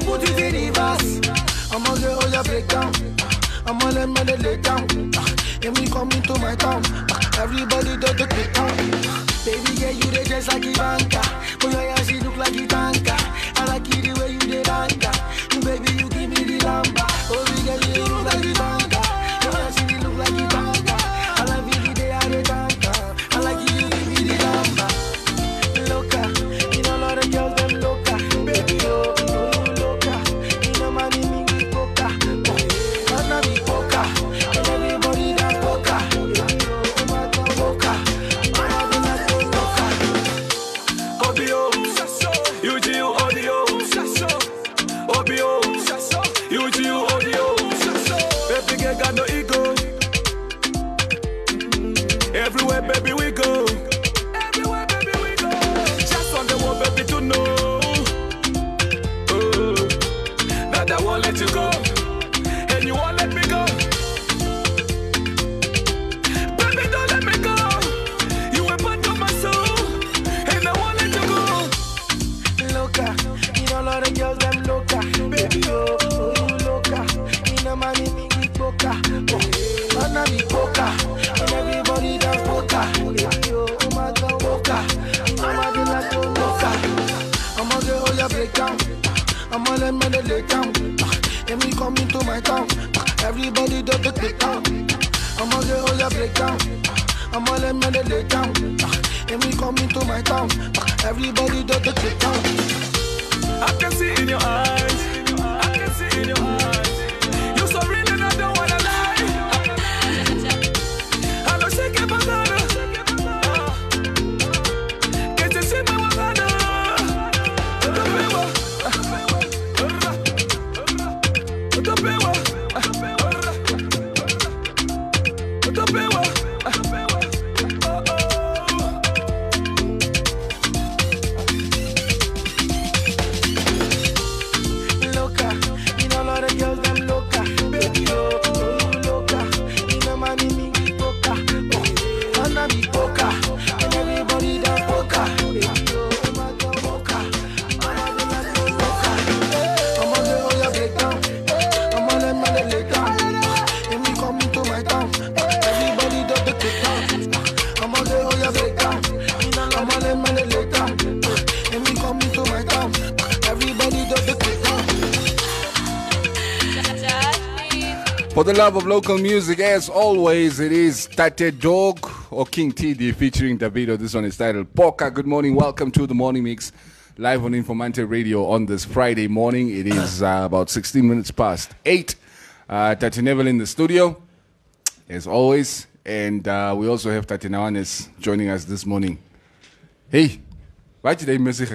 put it in reverse. I'ma get all your breakdown. I'ma let me lay down. And we come into my town. Everybody does the quick town. Baby, yeah, you dey just like Ivanka. Oh, yeah, she look like Ivanka. I like it the way you dey danka. Baby, you give me the lamba. Oh, yeah, you look like Ivanka. Oh, yeah, she look like Ivanka. I like it the day I dey danka. I like it, you give me the lamba. Loca, you know, a lot of girls, them loca. Baby, oh, loca. You know, my name is Coca. Mana be Coca. And everybody that's Coca. Coca. Got no ego. Everywhere, baby, we go. Everywhere, baby, we go. Just on the wall, baby, to know. That I won't let you go, and you won't let me go. Baby, don't let me go. You were part of my soul, and I won't let you go. Loca, you know a lot of girls, them loca. Baby, oh, loca. You know my name. Coca, Mana be Coca, and everybody dance Coca. Oh my God, Coca, I'ma do like Coca. I'ma get all your breakdown. I'ma let me lay down. And we come into my town. Everybody does the quick town. I'ma get all your breakdown. I'ma let me lay down. And we come into my town. Everybody does the quick town. I can see in your eyes. I can see in your eyes. For the love of local music, as always, it is Tate Dog or King TD featuring Davido. This one is titled Poka. Good morning. Welcome to the Morning Mix, live on Informanté Radio on this Friday morning. It is about 16 minutes past 8. Tate Neville in the studio, as always. And we also have Tate Nawanes joining us this morning. Hey, why did I miss it?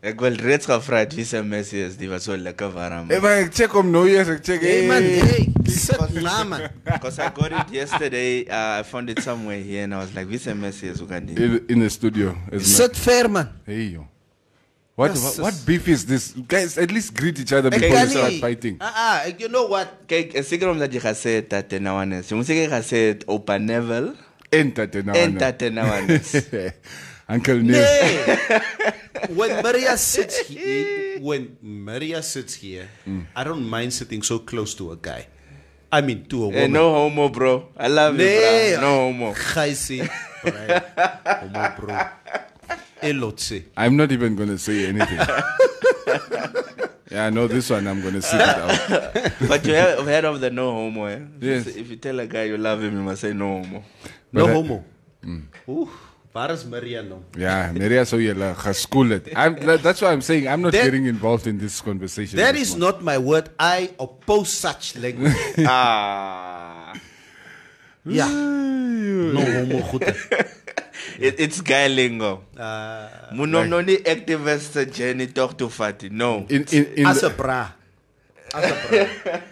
Ik wil reeds gevraagd wie zijn Messi is, die was zo lekker warm. Ik check om nou eens, ik check. Hey man, hey, sit na man. Because I got it yesterday, I found it somewhere here and I was like, wie zijn Messi is, hoe kan die? In the studio. Sit fair man. Hey yo. What beef is this? Guys, at least greet each other before you start fighting. You know what? Kijk, zeker omdat je gaat zeggen Tate Nawanes. Je moet zeker gaan zeggen Opa Neville. En Tate Nawanes. En Tate Nawanes. Uncle Neil. Nee. When Maria sits here, I don't mind sitting so close to a guy. I mean, to a woman. No homo, bro. I love you, bro. No homo. Gaisi, homo, bro. Elotse. I'm not even going to say anything. Yeah, I know this one. I'm going to sit it out. But you have heard of the no homo, eh? Yes. If you tell a guy you love him, you must say no homo. No homo. Ooh. Waar is Maria nou? Yeah, Maria so you school it. That's why I'm saying I'm not getting involved in this conversation. That is not my word. I oppose such language. Yeah. No homo goed. It's guy lingo. Munomnoni activist journey talk to Fatty. No. As a bra.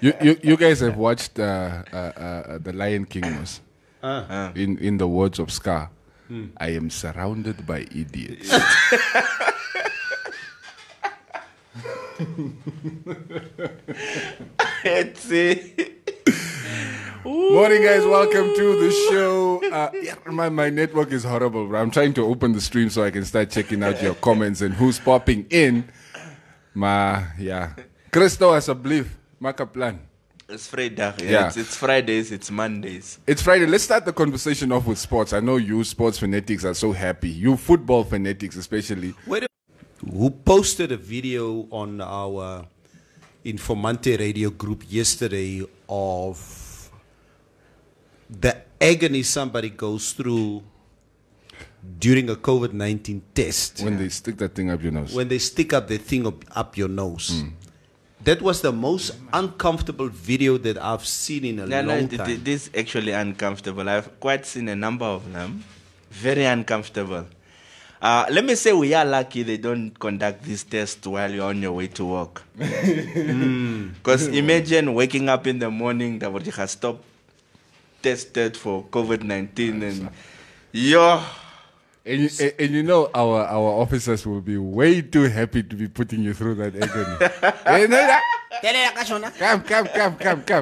You guys have watched The Lion King was in the words of Scar. I am surrounded by idiots. Morning, guys. Welcome to the show. My network is horrible. I'm trying to open the stream so I can start checking out your comments and who's popping in. Yeah. Christo asseblief, maak 'n plan. It's Friday. Yeah. It's Fridays, it's Mondays. It's Friday. Let's start the conversation off with sports. I know you sports fanatics are so happy. You football fanatics especially. Who posted a video on our Informanté Radio group yesterday of the agony somebody goes through during a COVID-19 test. When they stick that thing up your nose. When they stick up the thing up your nose. That was the most uncomfortable video that I've seen in a long time. This is actually uncomfortable. I've quite seen a number of them. Very uncomfortable. Let me say we are lucky they don't conduct this test while you're on your way to work. Because imagine waking up in the morning that you have stopped tested for COVID-19 and you're... And you know our officers will be way too happy to be putting you through that agony.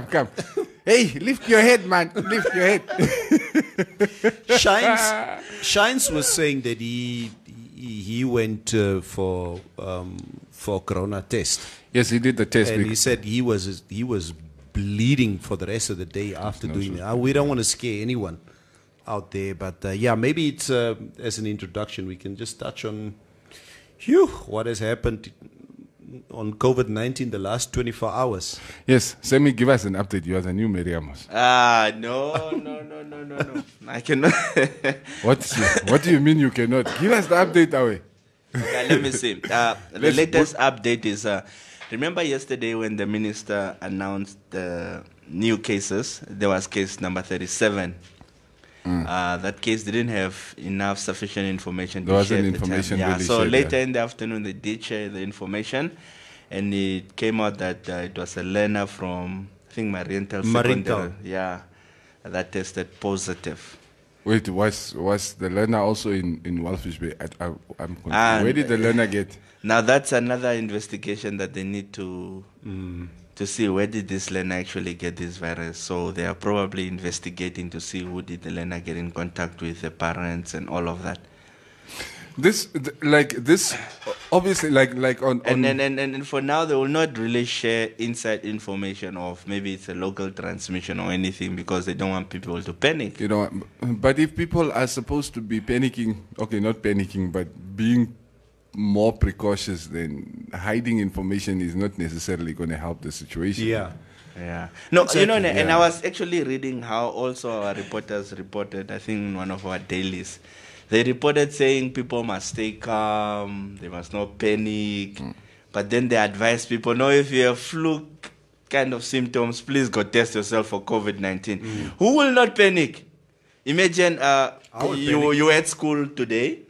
Come. Hey, lift your head, man. Lift your head. Shines was saying that he went for corona test. Yes, he did the test. And he said he was bleeding for the rest of the day after doing it. We don't want to scare anyone out there, but maybe it's as an introduction we can just touch on what has happened on COVID-19 the last 24 hours. Yes, Sammy, give us an update. You are the new Meriamos. No. I cannot. What do you mean you cannot? Give us the update away. Okay, let me see. The latest update is, remember yesterday when the minister announced the new cases, there was case number 37. That case didn't have enough sufficient information. There wasn't information really so shared, later in the afternoon they did share the information, and it came out that it was a learner from I think Mariental Secondary. Yeah, that tested positive. Wait, was the learner also in Walfish Bay? I'm confused. Where did the learner get? Now that's another investigation that they need to see where did this learner actually get this virus. So they are probably investigating to see who did the learner get in contact with, the parents and all of that. This obviously like on and for now they will not really share inside information of maybe it's a local transmission or anything because they don't want people to panic. You know, but if people are supposed to be panicking, okay, not panicking, but being more precautious, then hiding information is not necessarily going to help the situation. Yeah. No, exactly. And I was actually reading how also our reporters reported, I think in one of our dailies, they reported saying people must stay calm, they must not panic, but then they advise people, no, if you have flu kind of symptoms, please go test yourself for COVID-19. Who will not panic? Imagine you at school today,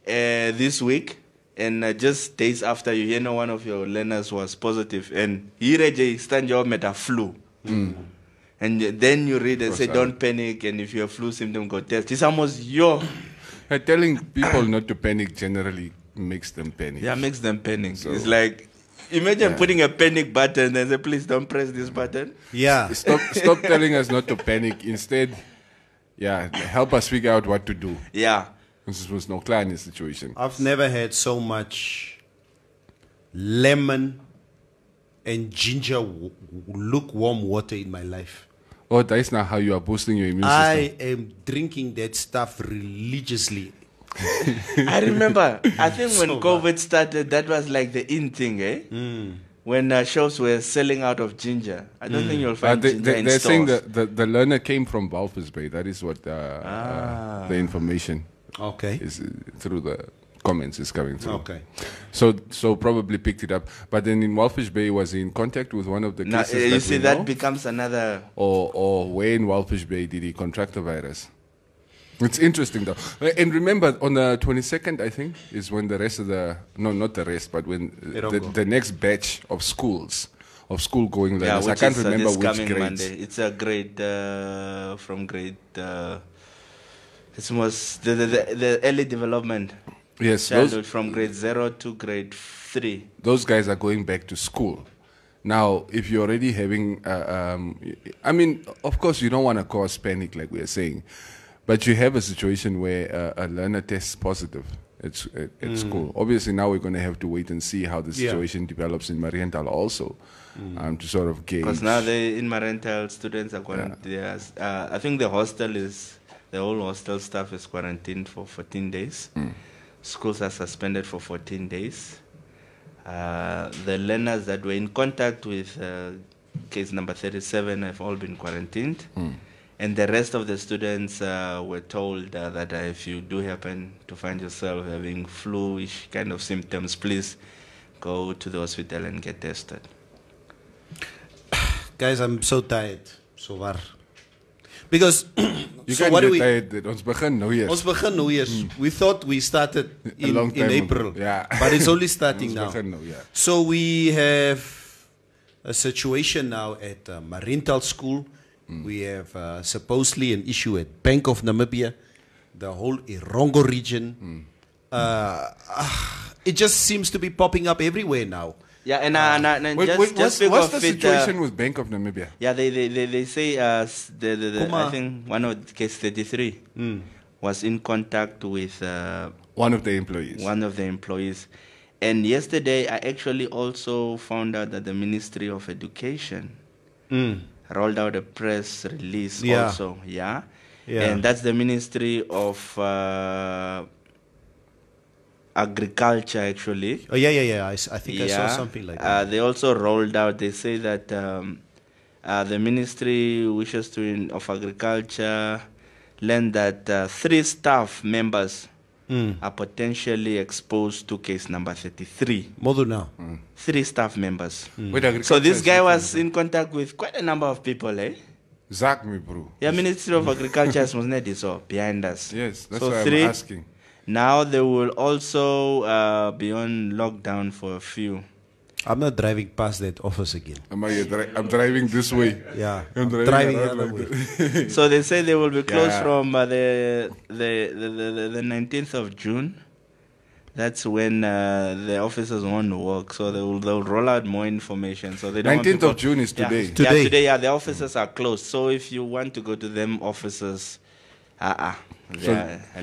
this week, and just days after you hear one of your learners was positive, and he stand your met a flu. And then you read and say, don't panic, and if you have flu symptom, go test. It's almost telling people not to panic generally makes them panic. Yeah, makes them panic. So, it's like, imagine putting a panic button and say, please don't press this button. Yeah. Stop telling us not to panic. Instead, help us figure out what to do. Yeah. This was no clear in this situation. I've never had so much lemon and ginger lukewarm water in my life. Oh, that is not how you are boosting your immune system. I am drinking that stuff religiously. I remember, I think when COVID started, that was like the in thing, eh? When shops were selling out of ginger. I don't think you'll find ginger in they're stores. saying that the learner came from Walvis Bay. That is what the information is through the comments is coming through. Okay. So probably picked it up. But then in Walfish Bay, was he in contact with one of the cases? You see, that becomes another... Or where in Walfish Bay did he contract the virus? It's interesting, though. And remember, on the 22nd, I think, is when the rest of the... No, not the rest, but when the next batch of schools, of school-going learners, I can't remember which grades. Monday. It's a grade from grade... It was the early development. Yes, childhood from grade 0 to grade 3. Those guys are going back to school. Now, if you're already having, I mean, of course, you don't want to cause panic like we are saying, but you have a situation where a learner tests positive. at school. Obviously, now we're going to have to wait and see how the situation develops in Marienthal also, to sort of gauge. Because now in Marienthal, students are quarantined. I think the whole hostel staff is quarantined for 14 days. Schools are suspended for 14 days. The learners that were in contact with case number 37 have all been quarantined. And the rest of the students were told that if you do happen to find yourself having flu-ish kind of symptoms, please go to the hospital and get tested. Guys, I'm so tired. So war. Because you so can't what get do we? tired. Ons begin nou eers. Ons begin nou eers. We thought we started in April, but it's only starting now. So we have a situation now at Marienthal School. We have supposedly an issue at Bank of Namibia, the whole Irongo region. It just seems to be popping up everywhere now. Yeah, and what's the situation with Bank of Namibia? Yeah, they say I think one of case 33 was in contact with one of the employees. One of the employees. And yesterday, I actually also found out that the Ministry of Education rolled out a press release also. Yeah. And that's the Ministry of Agriculture, actually. Oh, yeah. I think I saw something like that. They also rolled out, they say that the Ministry wishes of Agriculture learned that 3 staff members are potentially exposed to case number 33. More now. 3 staff members. So this guy was in contact with quite a number of people, eh? Zach me, bro. Yeah, Ministry of Agriculture was not so behind us. Yes, that's so why 3, I'm asking. Now they will also be on lockdown for a few. I'm not driving past that office again. I'm driving this way. Yeah, I'm driving the other way. So they say they will be closed from the 19th of June. That's when the officers won't work. So they'll roll out more information. So they don't 19th of June is today. Today. Yeah, the offices are closed. So if you want to go to them offices, they'll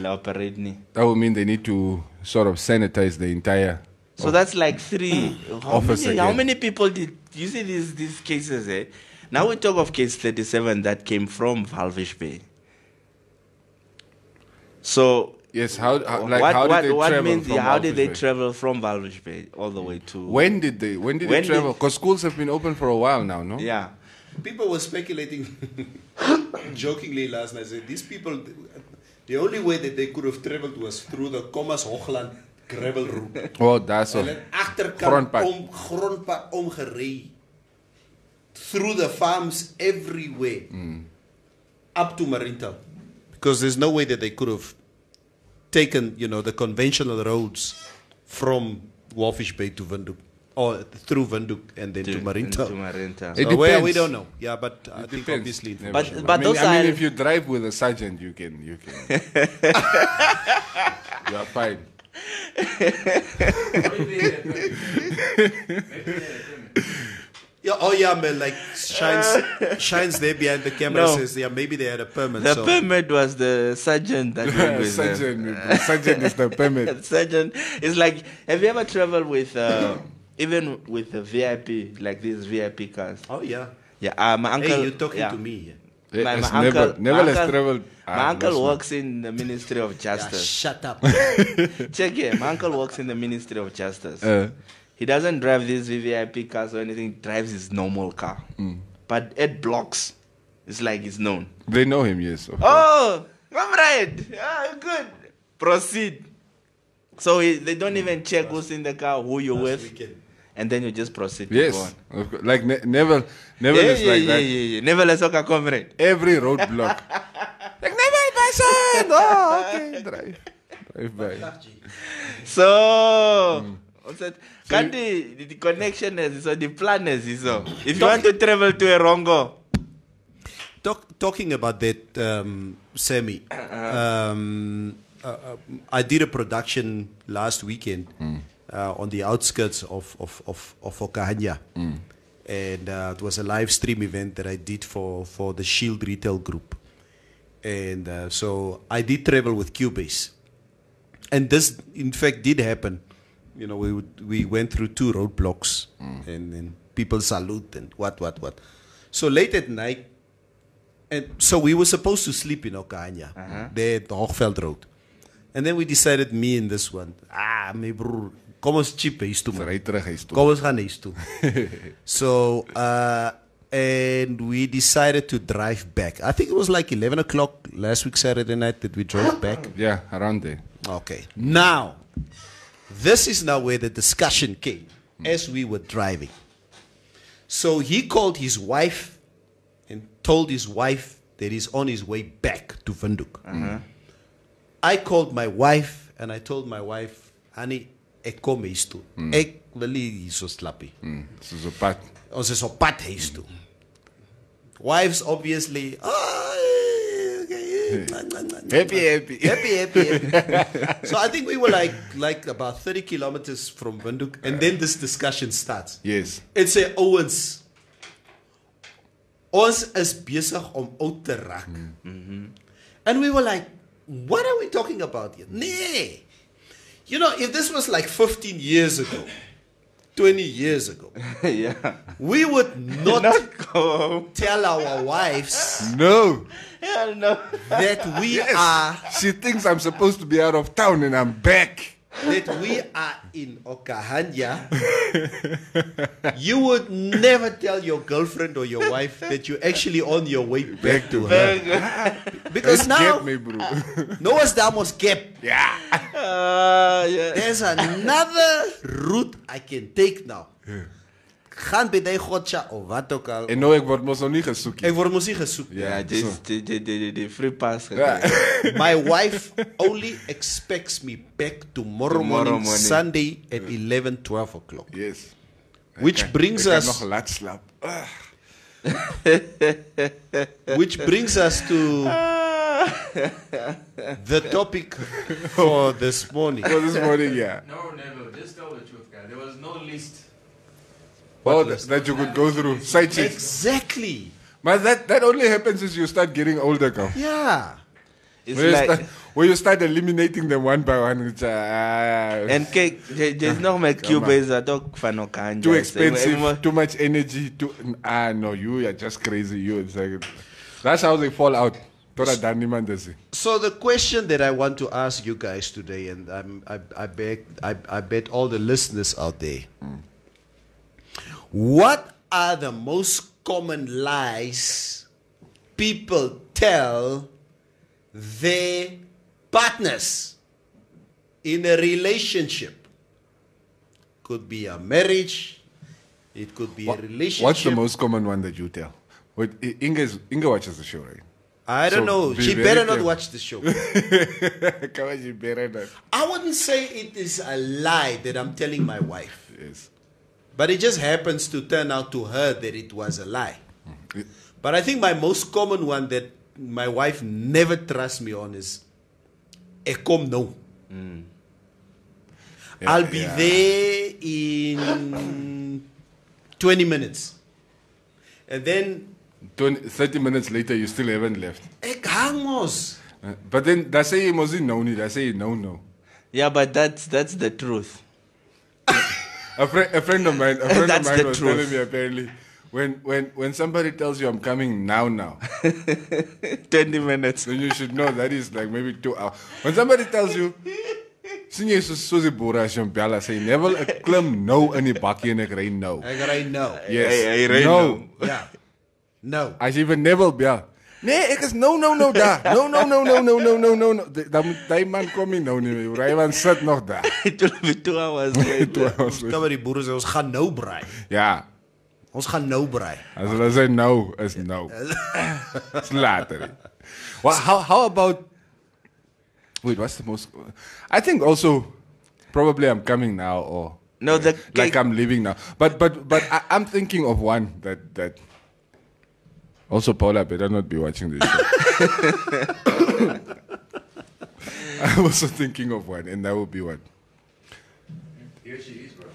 operate. That would mean they need to sort of sanitize the entire. So that's like 3. How many people did you see these cases? Eh? Now we talk of case 37 that came from Walvis Bay. So yes, how did they travel from Walvis Bay all the way to? When did they travel? Because schools have been open for a while now, no? Yeah. People were speculating jokingly last night. Said these people, the only way that they could have traveled was through the Kommas Hoogland gravel route. Oh, that's all. En agterkant grondpad omgerei. Through the farms everywhere. Up to Marienthal. Because there's no way that they could have taken, the conventional roads from Walvis Bay to Windhoek. Or through Windhoek and then to Marienthal. It depends. We don't know. Yeah, but I think obviously. But if you drive with a sergeant, you can. You are fine. Man, like shines there behind the camera says, maybe they had a permit. The permit was the sergeant that went with them. Sergeant is the permit. Sergeant is like, have you ever traveled with, even with a VIP, like these VIP cars? Oh, yeah. Yeah, my uncle. Hey, you're talking to me. My uncle My uncle works in the Ministry of Justice. Yeah, shut up. Check here. My uncle works in the Ministry of Justice. He doesn't drive these VVIP cars or anything. He drives his normal car. But at blocks, it's like he's known. They know him, yes. Oh, comrade. Good. Proceed. So they don't even check who's in the car, who you're with. And then you just proceed. Yes. Like Neville is like that. Yeah. Neville is okay, comrade. Every roadblock. Like, Neville, my son. Oh, okay. Drive by. So, the connection is so the plan is so. If you want to travel to Erongo. Talking about that, Sammy, I did a production last weekend on the outskirts of Okahanya. And it was a live stream event that I did for the Shield Retail Group. And so I did travel with Cubase. And this, in fact, did happen. You know, we went through 2 roadblocks, and then people salute and what. So late at night, and so we were supposed to sleep in Okahanya, there at the Hoogveld Road. And then we decided, me and this one, my broer, kom ons cheap huis toe, man. Kom ons gaan huis toe. So, and we decided to drive back. I think it was like 11 o'clock last week, Saturday night, that we drove back. Yeah, around there. Okay. Now, this is now where the discussion came as we were driving. So he called his wife and told his wife that he's on his way back to Windhoek. I called my wife and I told my wife, honey, ek kom huis toe. Ek wil nie hier so slappie. Soos op pad. Ons is op pad huis toe. Wives obviously, Happy. So I think we were like about 30 kilometers from Windhoek, and then this discussion starts. Yes. It say, Owens, ons is besig om oud te raak. And we were like, what are we talking about here? Nee. You know, if this was like 15 years ago, 20 years ago, we would not go home. Tell our wives No. Hell no. that we are She thinks I'm supposed to be out of town and I'm back. that we are in Okahanya. You would never tell your girlfriend or your wife that you're actually on your way back to her. Because now, Get me, bro. Noah's Damos gap. Yeah. There's another route I can take now. Gaan by die gotcha of wat ook al. En nou ek word mos nog nie gesoek nie. Ek word mos nie gesoek. Yeah, just the free pass. My wife only expects me back tomorrow morning, Sunday at 11, 12 o'clock. Yes. Which brings Ek us kan nog laat slaap. Which brings us to the topic for this morning. For this morning, yeah. No, never. Just tell the truth, guy. There was no list. Oh, that you could go through. Side chicks. Exactly. But that only happens as you start getting older, girl. Yeah. It's like, when you start eliminating them one by one, it's and cake, there's no my Cubans that talk for no kind. too expensive, too much energy. No, you are just crazy. It's like, that's how they fall out. So the question that I want to ask you guys today, and I bet all the listeners out there, what are the most common lies people tell their partners in a relationship? Could be a marriage, it could be a relationship. What's the most common one that you tell? Inge watches the show, right? I don't know. She better not watch the show. She better not. I wouldn't say it is a lie that I'm telling my wife. Yes. But it just happens to turn out to her that it was a lie. But I think my most common one that my wife never trusts me on is, ek kom nou. I'll be there in 20 minutes. And then 30 minutes later, you still haven't left. Ek hang mos. But then, they say you must no need. They say no. Yeah, but that's the truth. A friend of mine was truth. telling me apparently, when somebody tells you I'm coming now, 20 minutes. then you should know that is like maybe 2 hours. When somebody tells you, sien jy soos die boere as jy hom bel, sê never klim nou in die bakkie en ek ry nou. Ek ry nou. Yes. Hy ry no. nou. Ja. No. As jy even never bel. Nee, ek is no daar. No. Dan moet die man kom nie nou nie. Hy man sit nog daar. It will be 2 hours later. Kan maar die boere sê, ons gaan nou braai. Ja. Ons gaan nou braai. As hulle sê no, is no. It's later. Well, how about... Wait, what's the most... I think also, probably I'm coming now, or... No, like I'm leaving now. But I'm thinking of one that... Also, Paula better not be watching this show. I'm also thinking of one, and that would be what? Here she is, bro.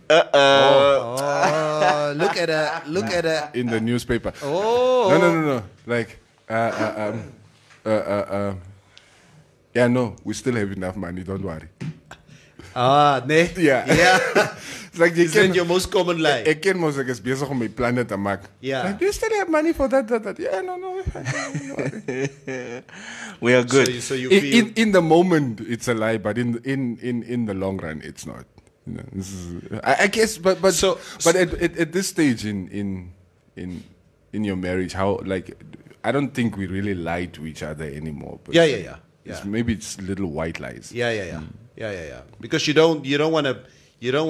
Oh, look at her. In the newspaper. Oh. No. Like, Yeah, no, we still have enough money. Don't worry. Ah, nee. Yeah. It's like Is that your most common lie? Ek ken mos ek is besig om my planne te maak. Yeah. Like, do you still have money for that? Yeah, no. We are good. So you feel... In the moment, it's a lie, but in the long run, it's not. You know, this is, I guess, but at this stage in your marriage, how, like, I don't think we really lie to each other anymore. But Yeah. maybe it's little white lies. Yeah. Because you don't want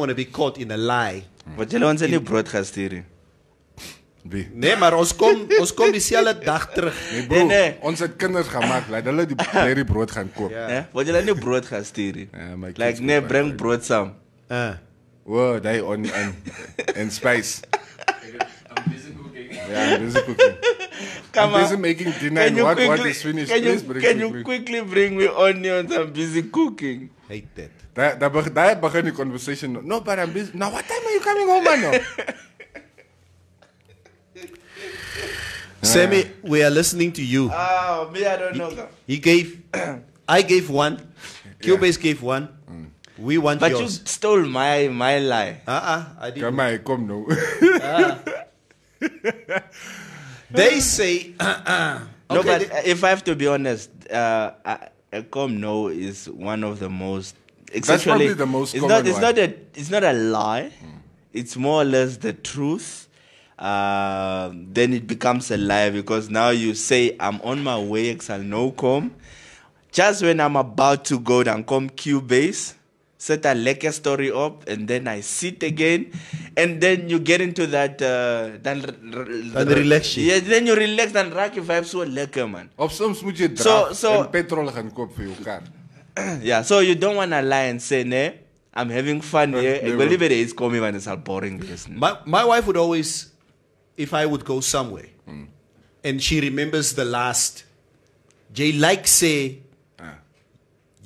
to be caught in a lie. Wat julle ons nie broadcast hier. Wie? Nee, maar ons kom dieselfde dag terug. Nee, bro, Nee. ons het kinders gemaak, laat hulle die brood gaan koop. Ja. Wat julle nie broadcast hier. my kids Like go nee, back bring for it. brood saam. Whoa, they on and spice. I'm busy cooking. Yeah, I'm busy cooking. Come I'm busy on. making dinner and what is finished. Please bring Can you quickly bring me onions? I'm busy cooking. Hate that. Daar begin die conversation. No, but I'm busy. Now, what time are you coming home, man? Sammy, we are listening to you. Oh, me, I don't know. He gave, I gave one. Cubase gave one. We want But you yours. stole my lie. I didn't. Come on, come now. They say. No, but if I have to be honest, no is one of the most. That's probably the most common one. It's not a lie. It's more or less the truth. Then it becomes a lie because now you say I'm on my way. I'll no come. Just when I'm about to go down, come Cubase, set a lekker story up, and then I sit again, and then you get into that. Dan relax je. Yeah, then you relax and raak je vibe so lekker, man. Of soms moet je draf So- en petrol gaan koop vir jou kar. Yeah, so you don't want to lie and say, nee, I'm having fun here. I believe it is coming when it's all boring. My wife would always, if I would go somewhere, and she remembers the last, Jay like say,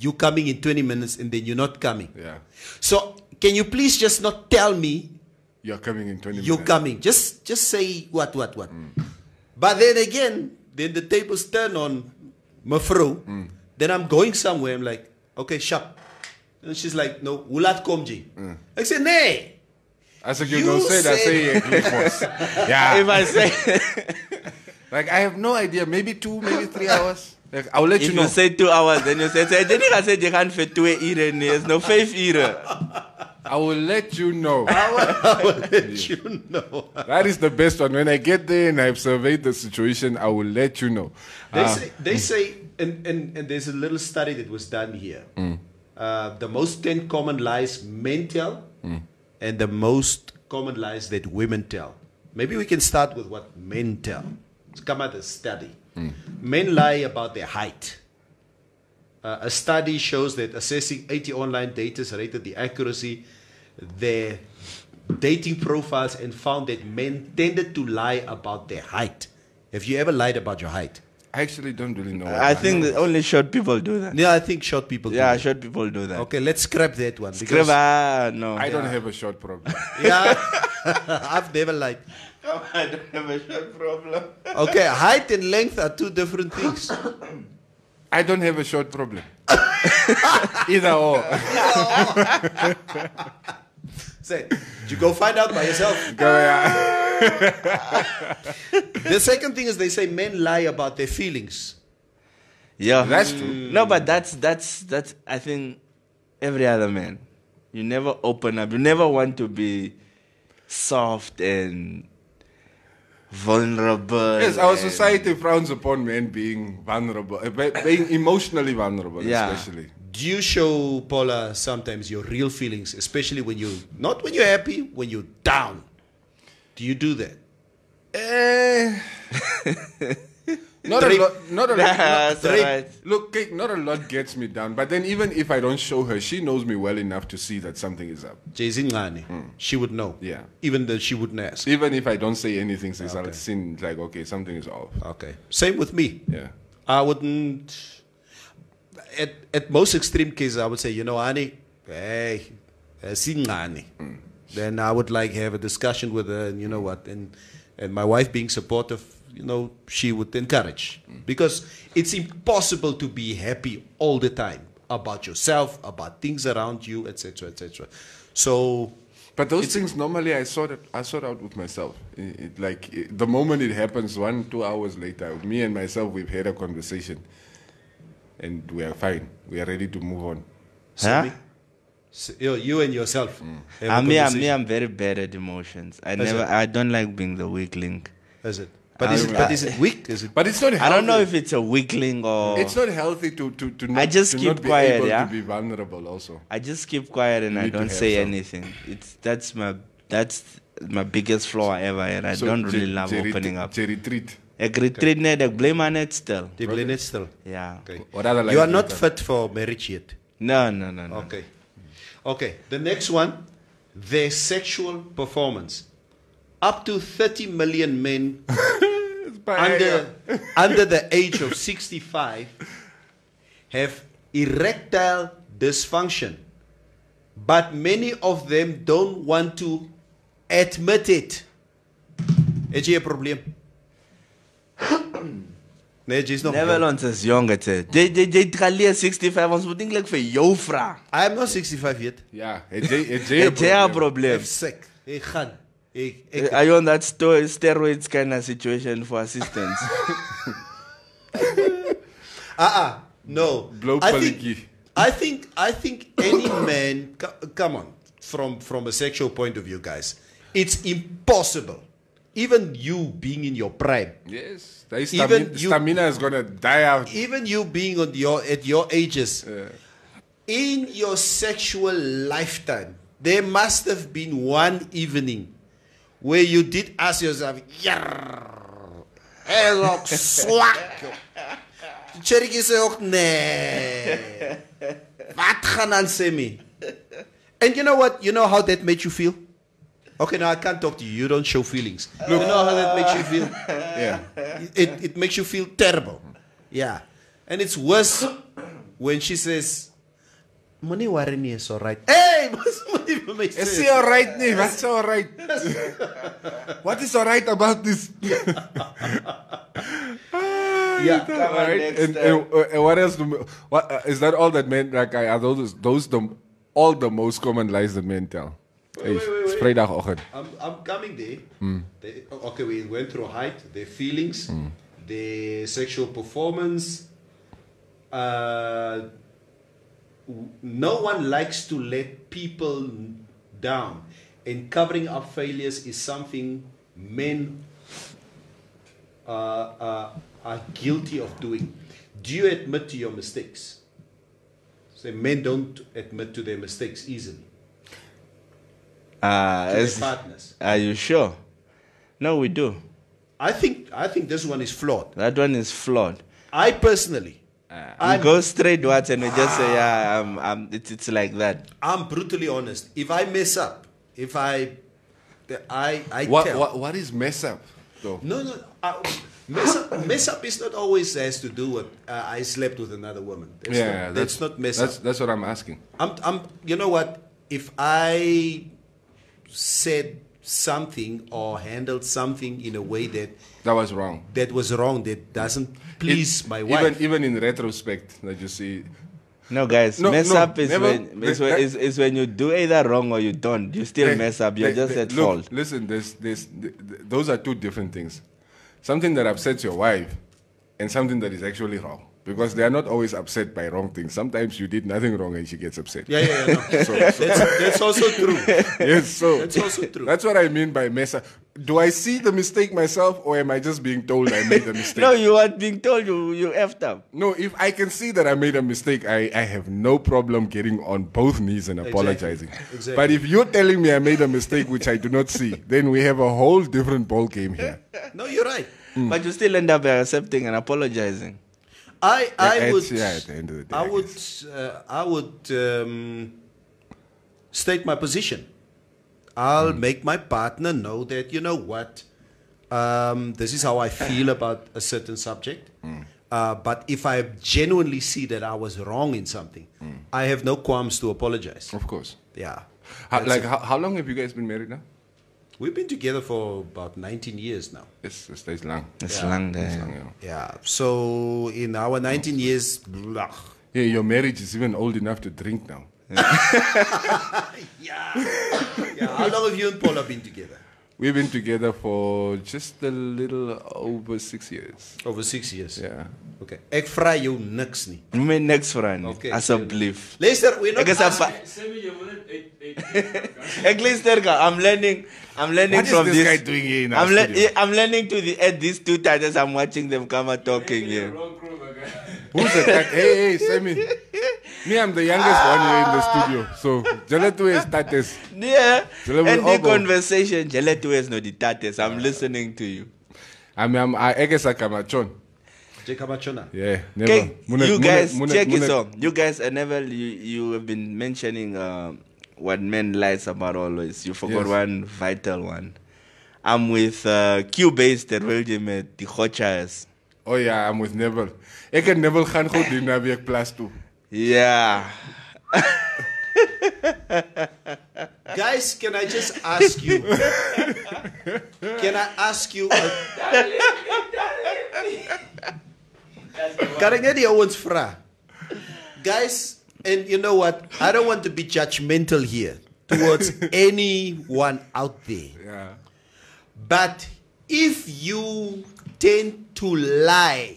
you coming in 20 minutes and then you're not coming. Yeah. So can you please just not tell me You're coming in 20 you're minutes. coming? Just say what. But then again, then the tables turn on mevrouw. Then I'm going somewhere. I'm like, okay, shop. And she's like, no, hoe laat kom jy? I say, nee. As ek jou You nou sê, dan said- sê ek lig mos. Ja. If I say, Like, I have no idea. Maybe 2, maybe 3 hours. Like, I'll let if you know. you say 2 hours, then you say, then you can say, you can't fit 2 ure, nee, it's no 5 ure. I will let you know. I will let you know. That is the best one. When I get there and I've surveyed the situation, I will let you know. They say, and there's a little study that was done here. The most 10 common lies men tell, and the most common lies that women tell. Maybe we can start with what men tell. It's come out a study. Men lie about their height. A study shows that assessing 80 online daters rated the accuracy their dating profiles and found that men tended to lie about their height. Have you ever lied about your height? I actually don't really know. I think that only short people do that. Yeah, I think short people do Yeah, that. short people do that. Okay, let's scrap that one. because- No. I don't have a short problem. Yeah, I've never lied. I don't have a short problem. Okay, height and length are two different things. I don't have a short problem. Either or. Say, you go find out by yourself. The second thing is they say men lie about their feelings. Yeah, That's true. No, but that's I think every other man. You never open up. You never want to be soft and vulnerable. Yes, our and- society frowns upon men being vulnerable, being emotionally vulnerable, Yeah. especially. Do you show Paula sometimes your real feelings, especially when you not when you're happy, when you're down? Do you do that? Not a lot. Not a lot. That's Drake. alright. Look, Kate, not a lot gets me down. But then, even if I don't show her, she knows me well enough to see that something is up. Jay-Z Ngani, she would know. Yeah. Even though she wouldn't ask. Even if I don't say anything, since I'll seem like, okay, something is off. Okay. Same with me. Yeah. I wouldn't. At most extreme cases, I would say, you know, honey, hey, Ngani. Then I would like have a discussion with her, and you know what, and my wife being supportive, she would encourage. Because it's impossible to be happy all the time about yourself, about things around you, etc., etc. So, but those things normally I sort out with myself. The moment it happens, 1-2 hours later, me and myself, we've had a conversation, and we are fine. We are ready to move on. Huh? So you and yourself. I'm very bad at emotions. I don't like being the weak link. Is it? But is it weak? But it's not healthy. I don't know if it's a weak link or... It's not healthy to not, I just to keep not be quiet, able yeah? to be vulnerable also. I just keep quiet and I don't say anything. That's my biggest flaw ever, and I don't really love opening up. Retreat. Ek blame on it still. You blame it still? Yeah. Okay. You are not fit for marriage yet? No. Okay. The next one, their sexual performance. Up to 30 million men under the age of 65 have erectile dysfunction, but many of them don't want to admit it. Het jy 'n probleem? Nee, jy's nog Never ons is jong het. Jy traleer 65 ons moet eintlik vir jou vra. I am not 65 yet. Ja, het jy 'n probleem? I'm sick. Ek gaan. Are you on that steroids kind of situation for assistance? No. I think any man, come on, from a sexual point of view, guys, it's impossible. Even you being in your prime. Yes. Stamina is going to die out. Even you being at your ages. In your sexual lifetime, there must have been one evening where you did ask yourself, swak. Cherry sê ook nee. Wat gaan aan sê me? And you know what? You know how that made you feel? Okay, now I can't talk to you. You don't show feelings. Look, you know how that makes you feel? Yeah. It makes you feel terrible. Yeah. And it's worse when she says, money wareni is alright. Hey! Is he alright? What's alright? What is alright about this? Yeah. And what else? Is that all that men, like, are those all the most common lies that men tell? Wait. Vrijdagochtend. I'm coming there. Okay, we went through height, their feelings, their sexual performance. No one likes to let people down, and covering up failures is something men are guilty of doing. Do you admit to your mistakes? So men don't admit to their mistakes easily. As partners. Are you sure? No, we do. I think this one is flawed. That one is flawed. I personally, we go straight what and we just say, it's like that. I'm brutally honest. If I mess up, I what is mess up though? No. Mess up is not always has to do with I slept with another woman. That's not mess up. That's what I'm asking. You know what? If I said something or handled something in a way that was wrong, that doesn't please my wife. Even in retrospect, that you see. No, guys, mess up is when you do either wrong or you don't. You still mess up. You're just at fault. Listen, those are two different things. Something that upsets your wife and something that is actually wrong. Because they are not always upset by wrong things. Sometimes you did nothing wrong and she gets upset. No. So, that's also true. Yes, so that's also true. That's what I mean by mess up. Do I see the mistake myself, or am I just being told I made a mistake? No, you are being told you effed up. No, if I can see that I made a mistake, I have no problem getting on both knees and apologizing. Exactly. But if you're telling me I made a mistake which I do not see, then we have a whole different ball game here. No, you're right. But you still end up accepting and apologizing. I would. At the end of the day, I would state my position. I'll make my partner know that, you know what, this is how I feel about a certain subject. But if I genuinely see that I was wrong in something, I have no qualms to apologize. Of course. Yeah. How long have you guys been married now? We've been together for about 19 years now. It's long. It's long there. It's long, yeah. Yeah. So in our 19 years, blah. Yeah, your marriage is even old enough to drink now. Yeah. How long have you and Paula been together? We've been together for just a little over 6 years. Over 6 years. Yeah. Okay. Ek vra jou niks nie. You mean next friend? Okay. Asseblief. Luister, we're not Ek is asking. At least I'm learning What is from this this. guy doing here in our studio? I'm learning at these two titles. I'm watching them come out talking here. Who's the cat? Hey, Sammy. Me, I'm the youngest one here in the studio. So, Jaletu is Tates. Yeah. Jale will And all the go. conversation, Jaletu is not the tates. I'm listening to you. I guess I come at John. Jekabachona. Yeah, never. Okay, you guys, check it Mune- out. You guys, Neville, you have been mentioning what men lies about always. You forgot Yes. one vital one. I'm with Q-based the regiment, the Hochas. Oh yeah, I'm with Neville. Ik en Neville gaan goed doen naar week plus 2. Yeah. Guys, can I just ask you? Can I ask you? Kan ek net die ouens vra? Guys, and you know what? I don't want to be judgmental here towards anyone out there. Ja. But if you tend to lie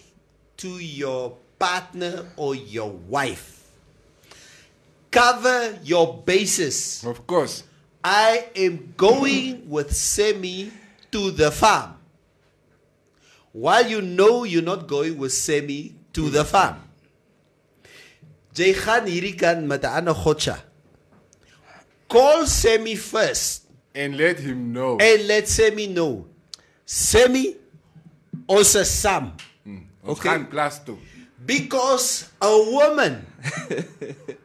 to your partner or your wife, cover your bases. Of course. I am going with Semi to the farm. While you know you're not going with Semi to the farm. Jy gaan hierdie kan met 'n ander gotcha. Call Semi first And let him know. and let Semi know. Semi, ons is Sam. Ons gaan plus 2. Because a woman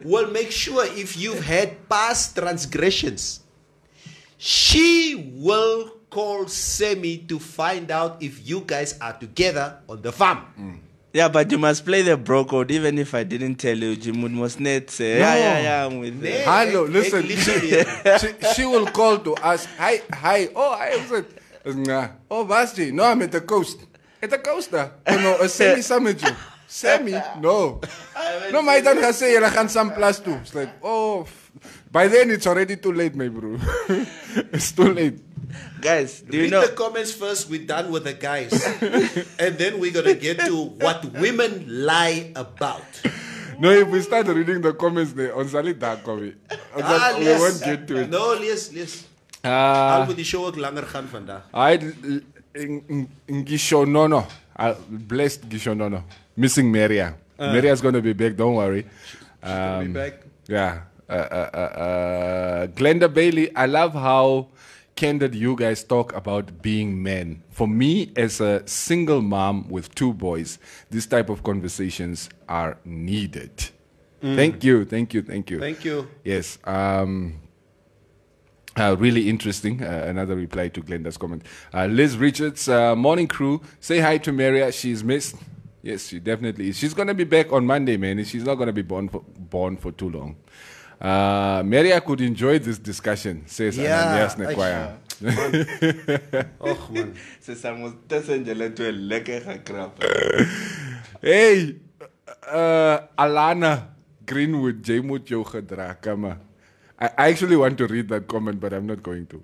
will make sure if you've had past transgressions, she will call Semi to find out if you guys are together on the farm. Yeah, but you must play the bro code. Even if I didn't tell you, Jimud must not say, yeah, I'm with them. Hello, listen. Literally. she will call to us. Hi. Oh, I was oh, Basti. No, I'm at the coast. At the coast, oh, no, a Sammy summit you. Sammy? No. No, my dad has said, you're going some plus 2. It's like, oh, by then it's already too late, my bro. It's too late. Guys, do you Read know? the comments first. We're done with the guys. And then we're going to get to what women lie about. No, if we start reading the comments there, on Salid Dakovi, we won't get to it. No, lees. Al moet die show ook langer gaan vandag. Gishonono. Blessed Gishonono. Missing Maria. Maria's going to be back, don't worry. She'll be back. Yeah. Glenda Bailey, I love how candid you guys talk about being men. For me, as a single mom with 2 boys, this type of conversations are needed. Thank you. Thank you. Yes. Really interesting. Another reply to Glenda's comment. Liz Richards, morning crew. Say hi to Maria. She's missed. Yes, she definitely is. She's going to be back on Monday, man. She's not going to be born for too long. Maria could enjoy this discussion, says Ananias Nekwaya. Oh, man. Hey, Alana Greenwood, Jmut jou gedra, kama. I actually want to read that comment, but I'm not going to.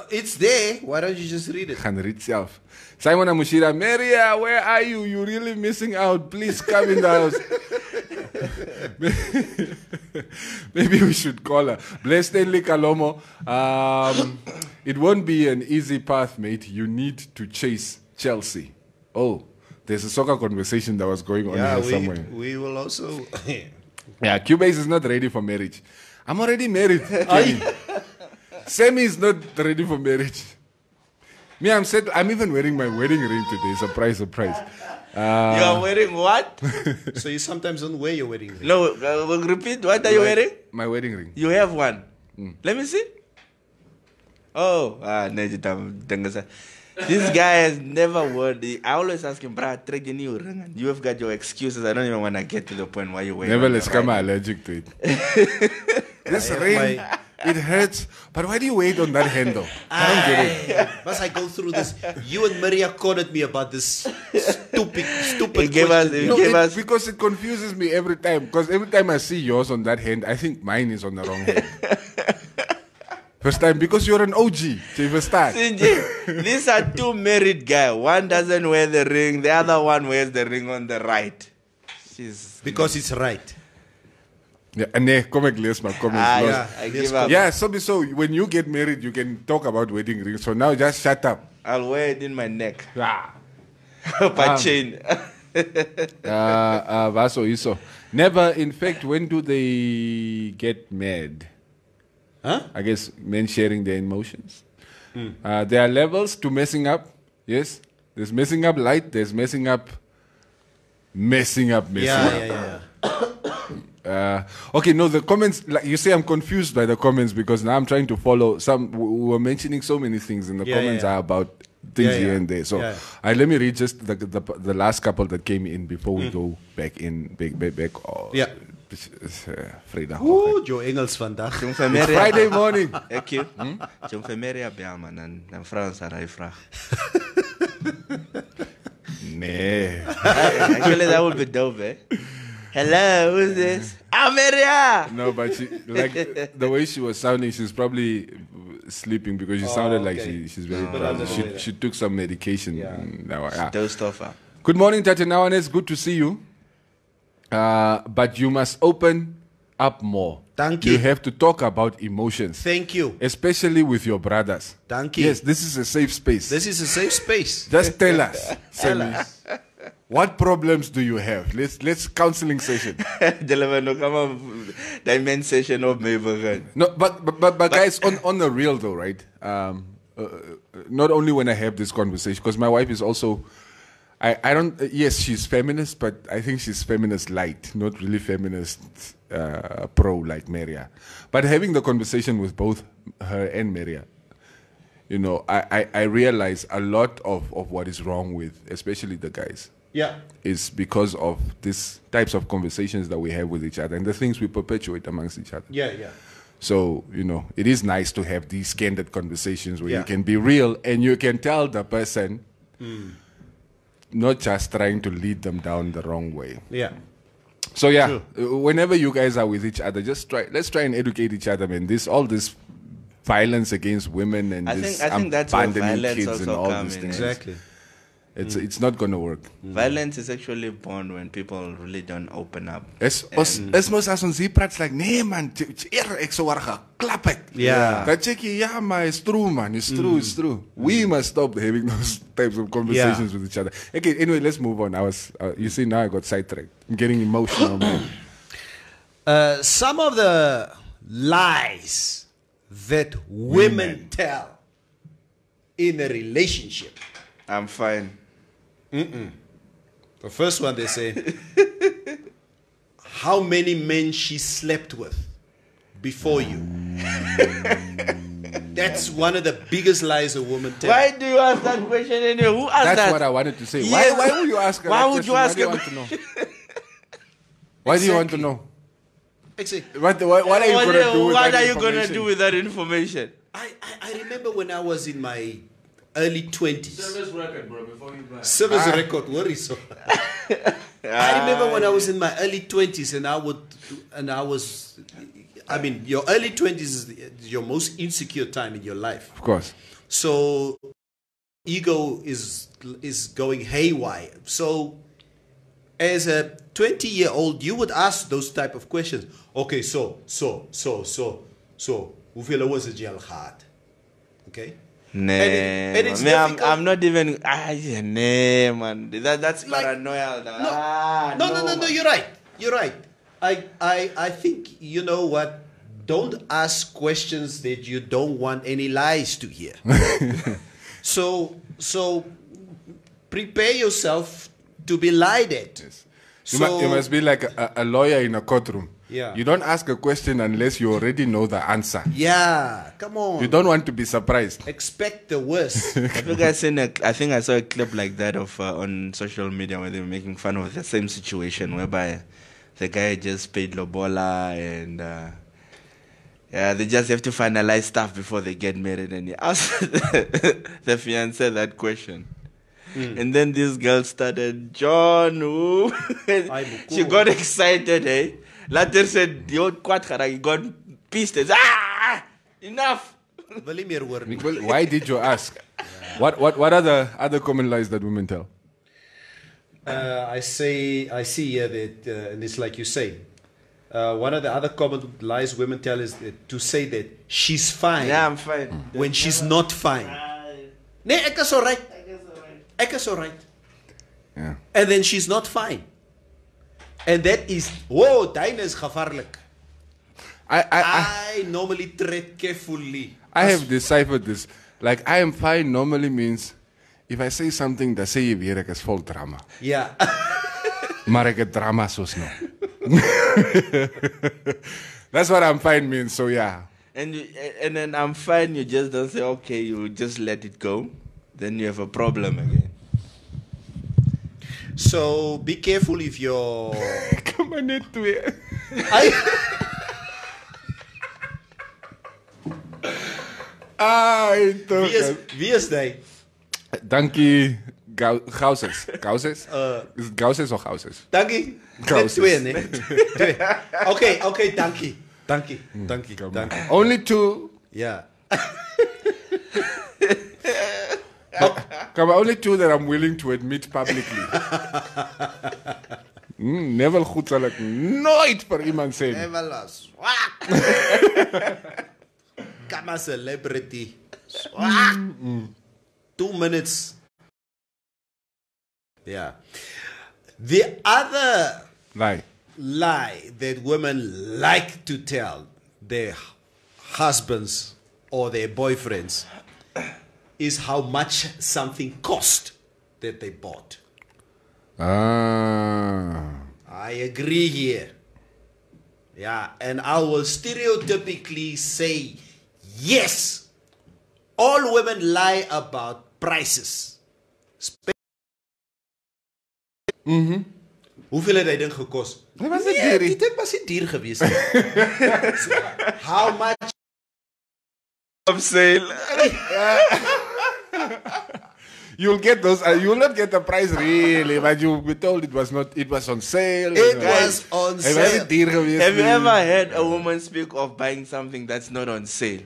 It's there. Why don't you just read it? Gaan read self. Simon Amushira, Maria, where are you? You're really missing out. Please come in the house. Maybe we should call her. Bless Stanley Kalomo. It won't be an easy path, mate. You need to chase Chelsea. Oh, there's a soccer conversation that was going on here somewhere. We will also... Yeah, Cubase is not ready for marriage. I'm already married. Sammy is not ready for marriage. Me, I'm even wearing my wedding ring today. Surprise. You are wearing what? So you sometimes don't wear your wedding ring? No, repeat. What are you wearing? My wedding ring. You have one. Let me see. Oh, this guy has never worn. I always ask him, "Brah, trek the new ring." You have got your excuses. I don't even want to get to the point why you wear. Never let's come allergic to it. This ring, It hurts. But why do you wait on that handle? I don't get it. Must I go through this? You and Maria cornered me about this stupid It gave us, question. it No, gave us, because it confuses me every time. Because every time I see yours on that hand, I think mine is on the wrong hand. First time, because you're an OG. So first time. Sinji, these are two married guys. One doesn't wear the ring, the other one wears the ring on the right. Because it's right. Yeah, and come and my comments. yeah. I give up. Yeah, so when you get married, you can talk about wedding rings. So now just shut up. I'll wear it in my neck. Ah. By chain. Vaso Iso. Never, in fact, when do they get mad? Huh? I guess men sharing their emotions. There are levels to messing up. Yes. There's messing up light. There's messing up. Yeah. Okay, no, the comments, like you say, I'm confused by the comments because now I'm trying to follow. We were mentioning so many things, and the comments are about things here and there. So let me read just the last couple that came in before we go back in. Back. Yeah. Vrijdag. Oeh, Joe Engels vandaag. Friday morning. Thank you. Jong Femeria Biaman en Frans hij vraag. Nee. Actually, that would be dope, eh? Hello, who's this? Ameria! No, but she, like the way she was sounding, she's probably sleeping because she sounded like she's very drowsy. She took some medication. Dozed off. Good morning, Tatenawanes. Good to see you. But you must open up more. Thank you. You have to talk about emotions. Thank you. Especially with your brothers. Thank you. Yes, this is a safe space. This is a safe space. Just tell us. What problems do you have? Let's counseling session. Dimension of Mabel. No, but guys, on the real though, right? Not only when I have this conversation, because my wife is also. I don't. Yes, she's feminist, but I think she's feminist light, not really feminist pro like Maria. But having the conversation with both her and Maria, you know, I realize a lot of what is wrong with, especially the guys. Yeah. Is because of these types of conversations that we have with each other and the things we perpetuate amongst each other. Yeah. So, you know, it is nice to have these candid conversations where you can be real and you can tell the person, not just trying to lead them down the wrong way. Yeah. So, whenever you guys are with each other, let's try and educate each other, man. All this violence against women and I think that's where violence also comes in. Exactly. It's not going to work. Violence is actually born when people really don't open up. Es mos as ons hier praat like nee man, ek so warga klap ek. Yeah. Dat checkie ja maar it's true man, it's true. We must stop having those types of conversations with each other. Okay, anyway, let's move on. You see now I got sidetracked. I'm getting emotional, man. Some of the lies that women tell in a relationship. I'm fine. The first one they say, how many men she slept with before you. That's one of the biggest lies a woman tells. Why do you ask that question anyway? Who asked that? That's what I wanted to say. Yes. Why would you ask her? Why would you ask her? Why do you want to know? Exactly. What are you going to do with that information? What are you going to do with that information? I remember when I was in my early 20s. Service record, bro, before you buy. Service record, worry so. I remember when I was in my early 20s your early 20s is your most insecure time in your life. Of course. So ego is going haywire. So as a 20-year-old, you would ask those type of questions. Okay, so hoeveel was het jail gehad? Okay? I'm not even. Man. That's like, paranoia. No. You're right. I think, you know what? Don't ask questions that you don't want any lies to hear. So prepare yourself to be lied at. Yes. You must be like a lawyer in a courtroom. Yeah. You don't ask a question unless you already know the answer. Yeah, come on. You don't want to be surprised. Expect the worst. Have you guys seen I think I saw a clip like that of on social media where they were making fun of the same situation whereby the guy just paid lobola and Yeah, they just have to finalize stuff before they get married. And he asked the fiance that question. And then this girl started, John, who? She got excited, eh? Later said, he got pissed. Enough. Why did you ask? What are the other common lies that women tell? I see here that, and it's like you say, one of the other common lies women tell is to say that she's fine. Yeah, I'm fine. When she's not fine. Nee, ek is alright. Ek is alright. Yeah. And then she's not fine. And that is, whoa, dyne is gevaarlik. I normally tread carefully. I have deciphered this. Like, I am fine normally means, if I say something, dan sê jy weer ek is vol drama. Yeah. Maar ek het drama soos nou. That's what I'm fine means, so yeah. And then I'm fine, you just don't say, okay, you just let it go. Then you have a problem again. So be careful if you're... Come on, net twee. Wie is die? Dankie, Gauses. Gauses? Is het Gauses of Gauses? Dankie. Gauses. Twee, nee? Twee. Okay, dankie. Dankie. Only two. Yeah. Come on, only two that I'm willing to admit publicly. Never goed sal ek nooit vir iemand sê. Never lost. Come a celebrity. 2 minutes. Yeah. The other lie that women like to tell their husbands or their boyfriends is how much something cost that they bought. I agree here. Yeah, and I will stereotypically say yes. All women lie about prices. Hoeveel het hy ding gekos? Nee, was dit duur? Die ding was nie duur gewees nie. How much Of sale. You'll get those. You'll not get the price really, but you'll be told it was not. It was on sale. It was on sale. Have you ever heard a woman speak of buying something that's not on sale?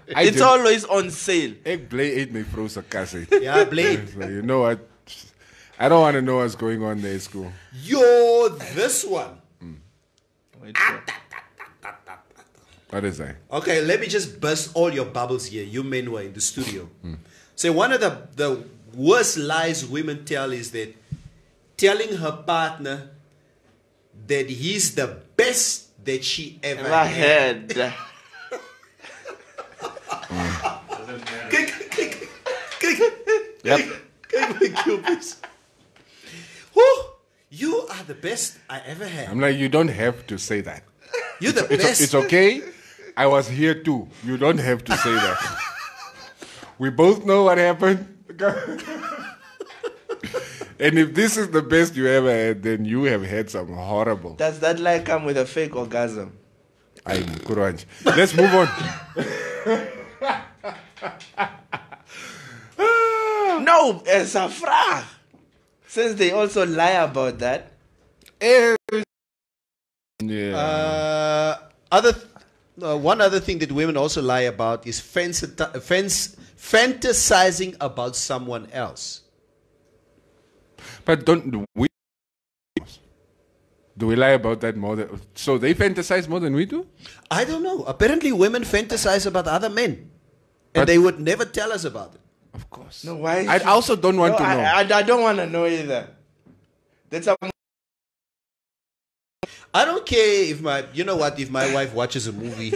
It's always on sale. Ek bly eet my vrou se kas uit. Ja, bly. So you know what? I don't want to know what's going on there in school. Yo, this one. What is that? Okay, let me just burst all your bubbles here. You men were in the studio. So one of the worst lies women tell is that telling her partner that he's the best that she ever had. Yep. You are the best I ever had. I'm like, you don't have to say that. You're the best. It's okay. I was here too. You don't have to say that. We both know what happened. And if this is the best you ever had, then you have had some horrible. Does that lie come with a fake orgasm? I'm Kurwanj. Let's move on. No, it's a vraag. Since they also lie about that. Yeah. One other thing that women also lie about is fantasizing about someone else. But do we lie about that more than... So they fantasize more than we do? I don't know. Apparently women fantasize about other men. And they would never tell us about it. Of course. No, why? I also don't want to know. I don't want to know either. That's a... I don't care if if my wife watches a movie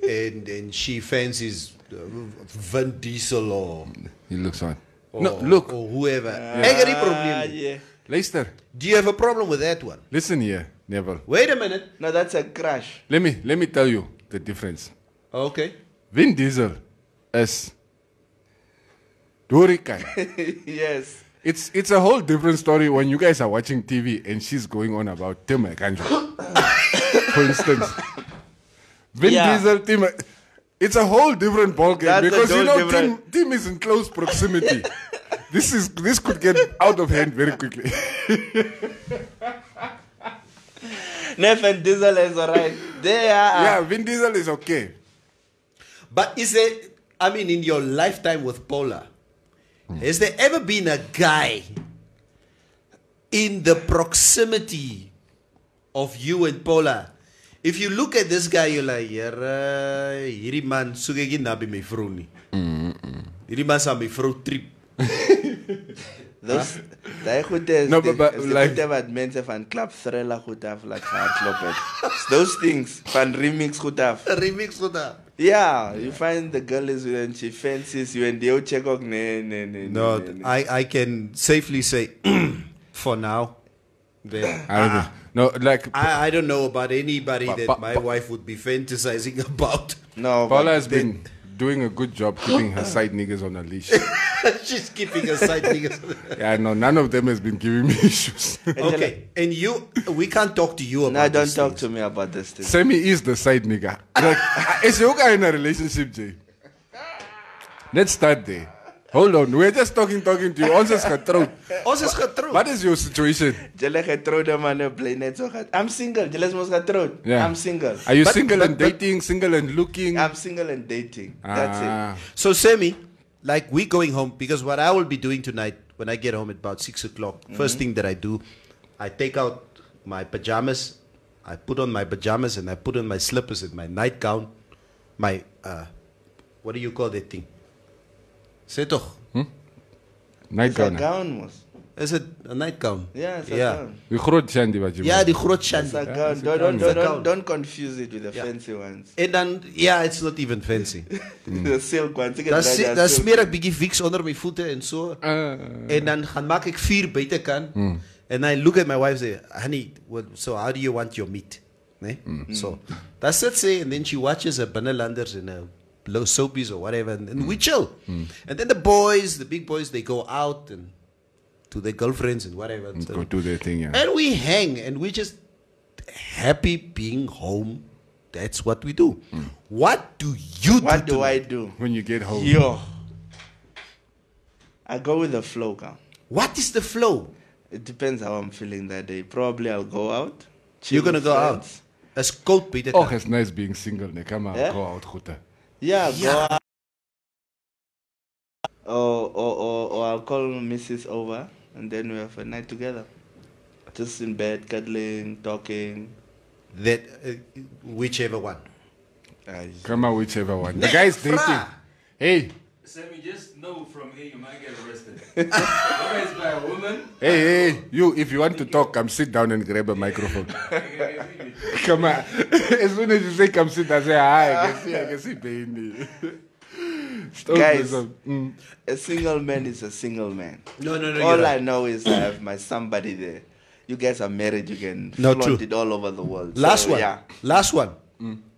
and she fancies Vin Diesel or... He looks on. Or whoever. Any problem. Yeah. Luister. Do you have a problem with that one? Listen here, Neville. Wait a minute. No, that's a crush. Let me tell you the difference. Okay. Vin Diesel is Dorikai. Yes. It's a whole different story when you guys are watching TV and she's going on about Tim Kanjo. For instance. Vin Diesel, Tim. It's a whole different ballgame because Tim is in close proximity. This could get out of hand very quickly. Vin Diesel is alright. Yeah, Vin Diesel is okay. But is there, in your lifetime with Paula, has there ever been a guy in the proximity of you and Paula? If you look at this guy, you're like, hierdie man soek ek nie na by my vrou nie. Hierdie man sal my vrou trip. Those daai goed is like wat mense van Club Thriller goed af laat hardloop het. Those things van remix goed af. Remix goed af. Yeah, you find the girl is when she fancies you and you check out No, I can safely say for now I don't know about anybody that my wife would be fantasizing about. No, Paula has been doing a good job keeping her side niggas on a leash. She's keeping her side niggas. Yeah, no, none of them has been giving me issues. Okay, and we can't talk to you about this. No, don't talk things. to me about this thing. Sammy is the side nigga. Like, is you guy in a relationship, Jay? Let's start there. Hold on, we're just talking to you. Ons is getrouwd. What is your situation? I'm single. Yeah. I'm single. Are you single and dating, single and looking? I'm single and dating. That's it. So, Sammy, like we going home, because what I will be doing tonight when I get home at about 6 o'clock, first thing that I do, I take out my pajamas, I put on my pajamas and I put on my slippers and my nightgown, my, what do you call that thing? Say toch? Nightgown. It's a gown, mos. Is it a nightgown? Yeah, it's a gown. Die groot shandy wat jy Yeah, the groot shandy. It's a gown. Don't confuse it with the fancy ones. And then, it's not even fancy. The silk ones. Dan smeer ek bietjie Vicks onder my voete en so. En dan gaan maak ek 4 buitekant. And I look at my wife and say, honey, so how do you want your meat? Nee? So, that's it, say, and then she watches her Binnelanders and her low soapies or whatever, and we chill. And then the big boys, they go out and to their girlfriends and whatever. So, go do their thing, yeah. and we hang, and we just happy being home. That's what we do. What do you do? What do I do? When you get home? Yo. I go with the flow, girl. What is the flow? It depends how I'm feeling that day. Probably I'll go out. You're going to go out? As cold Peter. Oh, it's nice being single. Come on, go out, goede. Yeah, go out. Or I'll call Mrs. over and then we have a night together. Just in bed, cuddling, talking. That whichever one. Come on, whichever one. The guy's dating. Hey. Sammy, just know from here you might get arrested. Always by a woman. Hey, you, if you want to talk, come sit down and grab a microphone. Come on. As soon as you say come sit, I say, hi, I can see baby. Guys, a single man is a single man. No. All I know is I have my somebody there. You guys are married, you can flaunt it all over the world. Last one.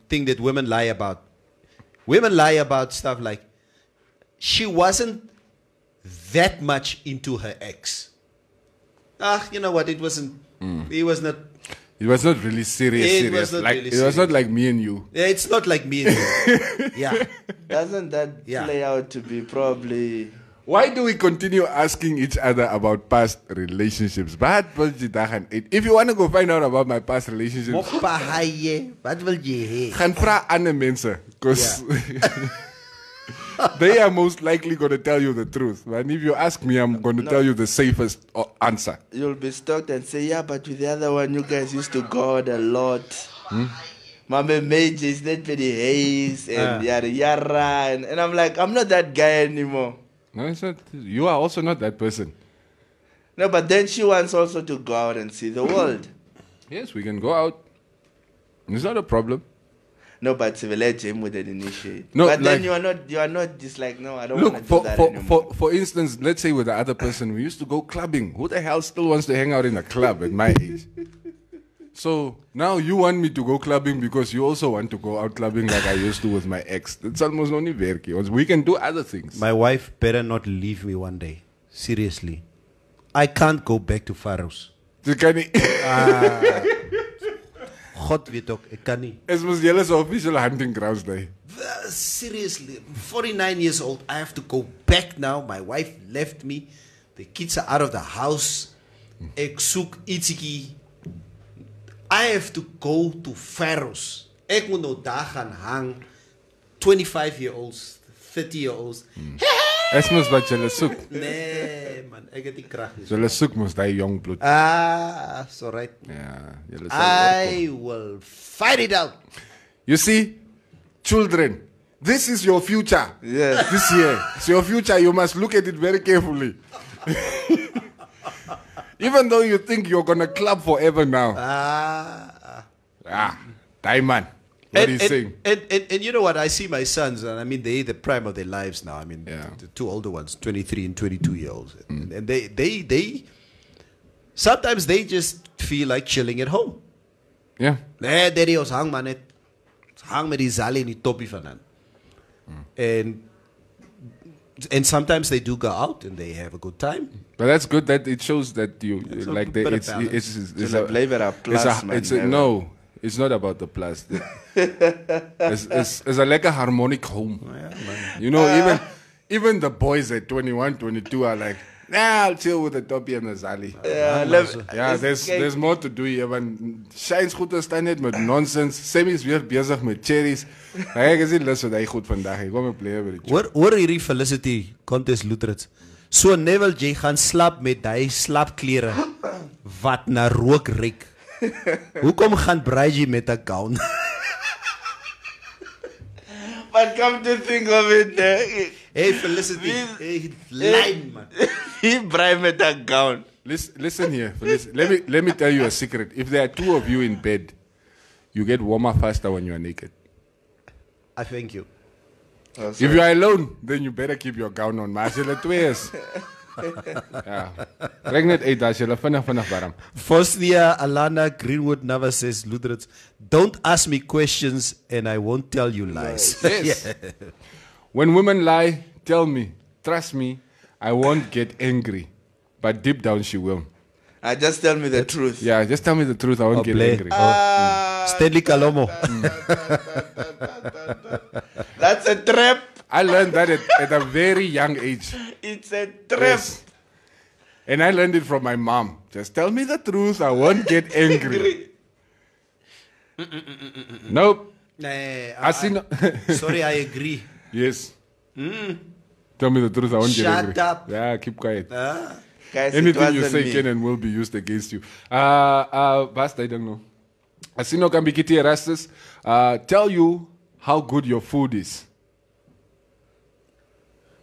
Thing that women lie about. Women lie about stuff like, she wasn't that much into her ex. You know what? It wasn't. It was not. It was not really serious. It was not like me and you. Yeah, it's not like me and you. Yeah. Doesn't that play out to be probably? Why do we continue asking each other about past relationships? If you want to go find out about my past relationships, gaan vra ander mense, because they are most likely going to tell you the truth. And if you ask me, I'm going to tell you the safest answer. You'll be stuck and say, yeah, but with the other one, you guys used to go out a lot. Mama Major is not very haze and yada yada. And I'm like, I'm not that guy anymore. No, it's not. You are also not that person. No, but then she wants also to go out and see the world. Yes, we can go out. It's not a problem. No, but let him with an initiate. No, but like, then you are not just like, no, I don't want to do that anymore. For instance, let's say with the other person, we used to go clubbing. Who the hell still wants to hang out in a club at my age? So now you want me to go clubbing because you also want to go out clubbing like I used to with my ex. It's almost only werkie. We can do other things. My wife better not leave me one day. Seriously. I can't go back to Faroes. Dis kan nie. God weet ook, ek kan nie. Is mos julle so official hunting grounds day. Seriously, 49 years old, I have to go back now. My wife left me. The kids are out of the house. Ek soek ietsie. I have to go to Faroes. Ek moet nou daar gaan hang. 25-year-olds, 30-year-olds. Is mos wat julle soek. Nee, man, ek het die krag nie. Julle soek mos daai jong bloed. So right. Ja, julle sal I will fight it out. You see, children, this is your future. Yes. This year, it's your future. You must look at it very carefully. Even though you think you're gonna club forever now. Diamond. What he's saying. And you know what? I see my sons, and I mean, they're the prime of their lives now. I mean, Yeah. the two older ones, 23 and 22 years old. And they sometimes they just feel like chilling at home. Yeah. Nee, daddy ons hang maar net. Hang met die zalie in die toppie van aan. And sometimes they do go out and they have a good time. But that's good that it shows that you It's a like bit of it's Zullen blijven daar plus, man. no, it's not about the plus. It's a lekker harmonic home. You know, even the boys at 21, 22 are like, nah, I'll chill with the toppie and the zali. Yeah, there's more to do hier, want Shines goed is staan net met nonsense. Sammy is weer bezig met cherries. Ek is nie lus vir hy goed vandag. Ek kom play by die Hoor hierdie Felicity contest Lutrits. So Neville J gaan slap met hy slapklere wat na rook riek. Hoekom gaan Bridgie met 'n gown? But come to think of it, Hey Felicity, hey, line man. he bribe met a gown. Listen here. Let me tell you a secret. If there are two of you in bed, you get warmer faster when you are naked. I thank you. If you are alone, then you better keep your gown on. Maar as julle twee is, ja. Trek net uit as julle vinnig warm. Fosnia Alana Greenwood Nava says, Lutrits, don't ask me questions and I won't tell you lies. Yes. When women lie, tell me. Trust me, I won't get angry. But deep down she will. Just tell me the truth. Yeah, just tell me the truth. I won't get angry. Stanley Kalomo. That's a trap. I learned that at a very young age. It's a trap. Yes. And I learned it from my mom. Just tell me the truth. I won't get angry. Nope. Sorry, I agree. Yes. Tell me the truth. I won't get angry. Shut up. Yeah, keep quiet. Guys, Anything you say can and will be used against you. Basta, I don't know. Asino can be kitty Erastus. Tell you how good your food is.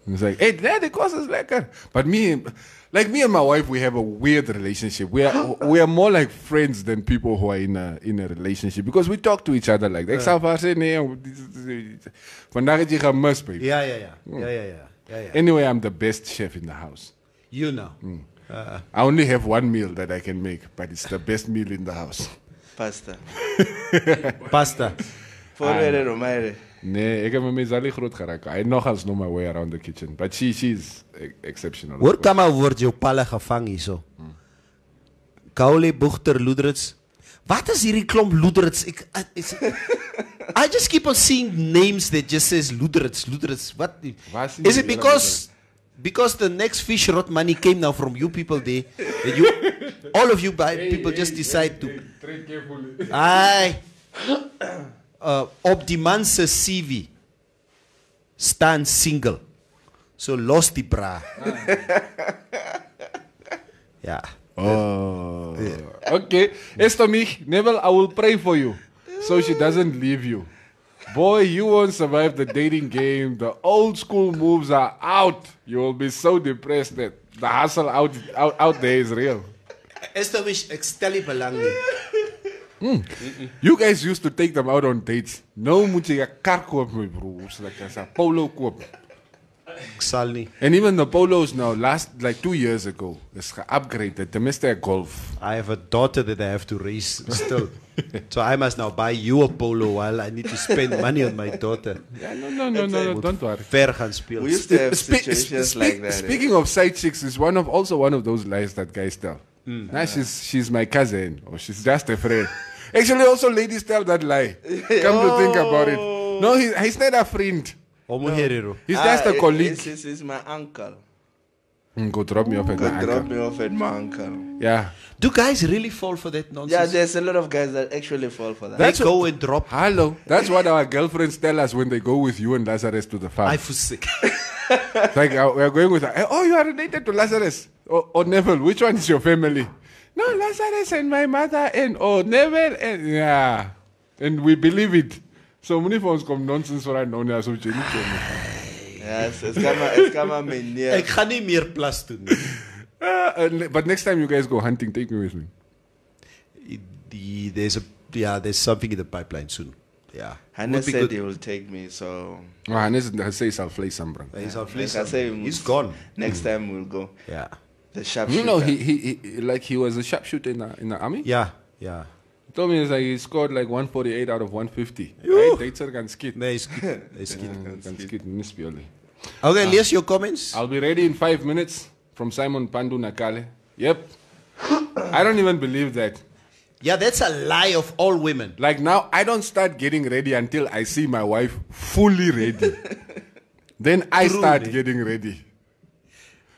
It's like, hey, the cost is lekker. But me and my wife, we have a weird relationship. We are more like friends than people who are in a relationship because we talk to each other like that. Yeah. Anyway, I'm the best chef in the house. You know. I only have one meal that I can make, but it's the best meal in the house. Pasta. Pasta. Voorbereid om mij. Nee, ek heb my Zali groot geraak. I nogals know my way around the kitchen, but she's exceptional. Hoor kan maar word jou palle gevang hierso. Kaule Boegter Lutrits. Wat is hierdie klomp Lutrits? I just keep on seeing names that just says Lutrits. What is it because the next fish rot money came now from you people there? That you all of you people just decide to Treat carefully. Op die man se CV staan single. So los die bra. Ja. Oh. Okay. Estomich, Neville, I will pray for you so she doesn't leave you. Boy, you won't survive the dating game. The old school moves are out. You will be so depressed that the hustle out there is real. Estomich, ek stel nie belang nie. You guys used to take them out on dates. Nou moet jy 'n kar koop, my broers, like as 'n polo koop. Salni. And even the polos now, like 2 years ago, is upgraded. The Mr. Golf. I have a daughter that I have to raise still. So I must now buy you a polo while I need to spend money on my daughter. Yeah, no, don't worry. Ver gaan speel. We used to have situations like that. Speaking of side chicks, is also one of those lies that guys tell. Now she's my cousin, or she's just a friend. Actually, also ladies tell that lie. Come to think about it. No, he's not a friend. He's just a colleague. This is my uncle. Go drop me off at my uncle. Drop me off at my uncle. Yeah. Do guys really fall for that nonsense? Yeah, there's a lot of guys that actually fall for that. They go and drop. Hello. That's what our girlfriends tell us when they go with you and Lazarus to the farm. I feel sick. Like, we are going with her. Oh, you are related to Lazarus. Or Neville. Which one is your family? No, Lazarus and my mother and Neville and yeah. And we believe it. So many phones come nonsense for I know now. So yes, it's come a meneer. Ek gaan nie meer plus doen. But next time you guys go hunting, take me with me. There's something in the pipeline soon. Yeah. Hannes said he will take me, so. Hannes says I'll play some bro. He's gone. Next time we'll go. Yeah. The sharpshooter. You know, he was a sharpshooter in the army. Yeah. He told me it's like he scored like 148 out of 150. Right? Duitser kan skiet. Nee, skiet. Okay, lees your comments. I'll be ready in 5 minutes from Simon Pandu Nakale. Yep. I don't even believe that. Yeah, that's a lie of all women. Like now, I don't start getting ready until I see my wife fully ready. Then I start getting ready.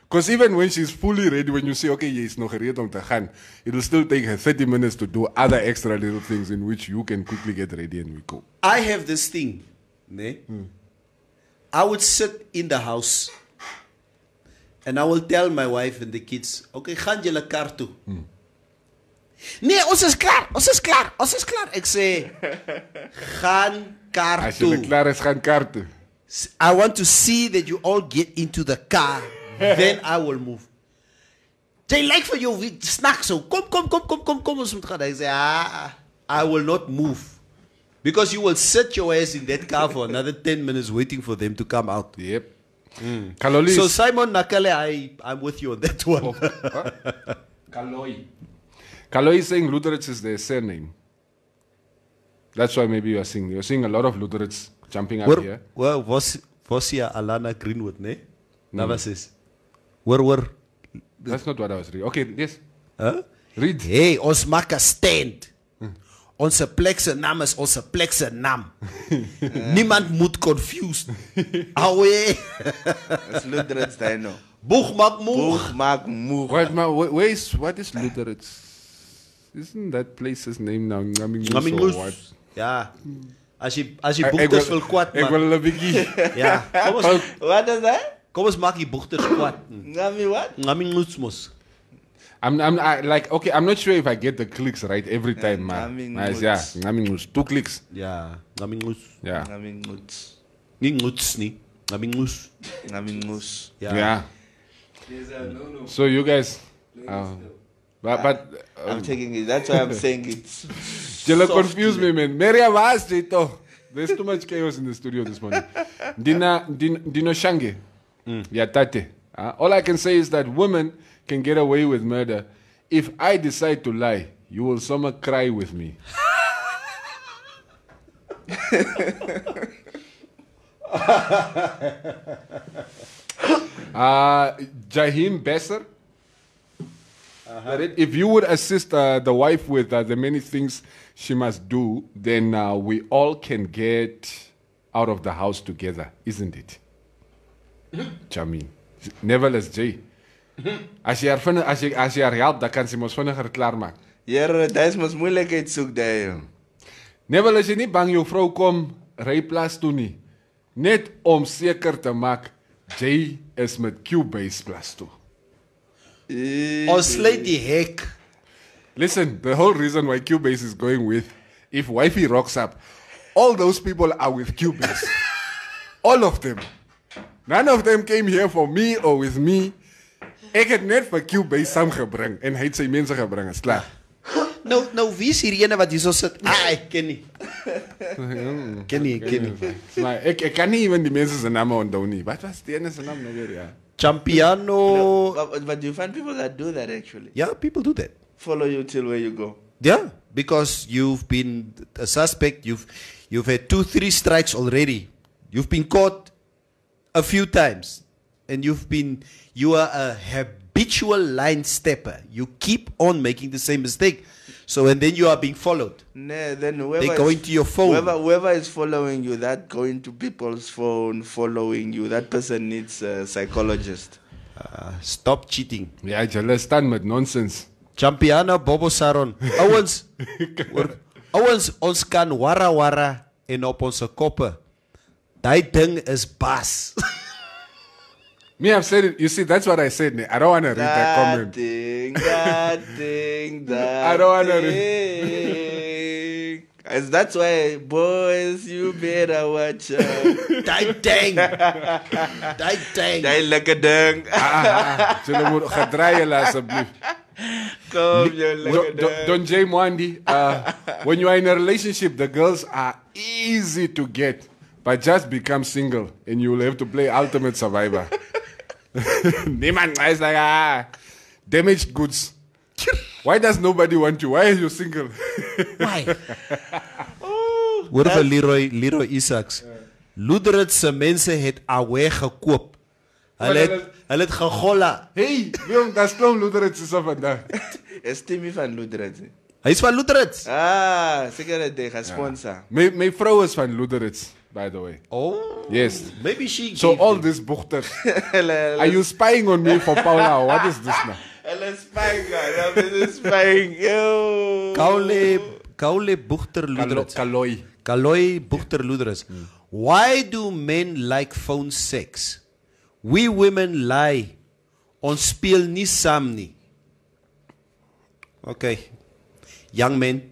Because even when she's fully ready, when you say, okay, yes, no gereed om te gaan, it will still take her 30 minutes to do other extra little things in which you can quickly get ready and we go. I have this thing. I would sit in the house and I will tell my wife and the kids, okay, gaan julle kar toe. Nee, ons is klaar. Ek sê, gaan kar toe. As julle klaar is, gaan kar toe. I want to see that you all get into the car. Then I will move. They like for you snack so kom ons moet gaan. I say I will not move because you will sit your ass in that car for another 10 minutes waiting for them to come out. Yep. So Simon Nakale, I'm with you on that one. Kaloi is saying Lutherits is their surname. That's why maybe you're seeing a lot of Lutherits jumping up here. Well, was hier Alana Greenwood, ne? Navas is. Where? That's not what I was reading. Okay, yes. Read. Hey, ons maak 'n stand. Onze plek se naam is onze plek se naam. Niemand moet confused. Awe. That's Lutherits daar nou. Boeg maak moeg. What is Lutherits? Isn't that place's name now Ngamingus? What? Ja. As jy boegters wil kwad man. Ek wil hulle bietjie. Ja. What is that? Kom ons maak die boegters kwad. Ngami what? Ngamingus mos. I'm not sure if I get the clicks right every time, man. Yeah, ngamingus. 2 clicks. Yeah, ngamingus. Yeah. Ngamingus. Ngamingus nie. Ngamingus. Yeah. So you guys but I'm taking it. That's why I'm saying it's. You confuse me, man. Maria was Jito. There's too much chaos in the studio this morning. Dino Shange. Yeah, tate. All I can say is that women can get away with murder. If I decide to lie, you will somehow cry with me. Jahim Besser. If you would assist the wife with the many things she must do, then we all can get out of the house together, isn't it? Jamin. Never as J. As jy haar help, dan kan sy mos vinniger klaar maak. Here, dis mos moeilikheid soek daai. Never as jy nie bang jou vrou kom ry plaas toe nie. Net om seker te maak J is met Q-base plaas toe. Ons sluit die hek. Listen, the whole reason why Q-base is going with, if wifey rocks up, all those people are with Q-base. All of them. None of them came here for me or with me. Ek het net vir Q-base saamgebring en hy het sy mense gebring, is klaar. Nou wie is hier ene wat hierso sit? Ek ken nie. Kenny. Maar ik kan niet even die mensen zijn namen onthouden. Wat was die ene zijn naam nog weer? Ja. Champiano. No, but do you find people that do that actually? Yeah, people do that. Follow you till where you go. Yeah, because you've been a suspect. You've had 2-3 strikes already. You've been caught a few times, and you are a habitual line stepper. You keep on making the same mistake. So, and then you are being followed. Nah, then They go into your phone. Whoever is following you, that going to people's phone, following you, that person needs a psychologist. Stop cheating. Ja, jy staan met nonsense. Champiano Bobo Saron. Ouwens, ons kan wara en op onze koppen. Die ding is bas. Me, I've said it. You see, that's what I said. I don't want to read that comment. I don't want to read. That's why, boys, you better watch out. Die ding. Die lekker ding. Zullen we gaan draaien, alsjeblieft. Kom, je lekker ding. Don J. Mwandi, when you are in a relationship, the girls are easy to get. But just become single and you will have to play Ultimate Survivor. Niemand is like, damaged goods. Why does nobody want you? Why are you single? Why? Hoor van Leroy Isaacs. Loederitse mensen het awe gekoop. Hulle het gegolla. Hey, jong, dat is klom Loederits is af vandaag. Is Timmy van Loederits? Hij is van Loederits. Zeker dat hij gaat sponsor. Mijn vrouw is van Loederits, by the way. Oh. Yes. Maybe she So all these bochters. Are you spying on me for Paula? What is this now? Hulle spying, dat is spying. Yo. Kaule Buchter Loederits. Kaloi Buchter Loederits. Why do men like phone sex? We women lie. Ons speel nie saam nie. Okay. Young men,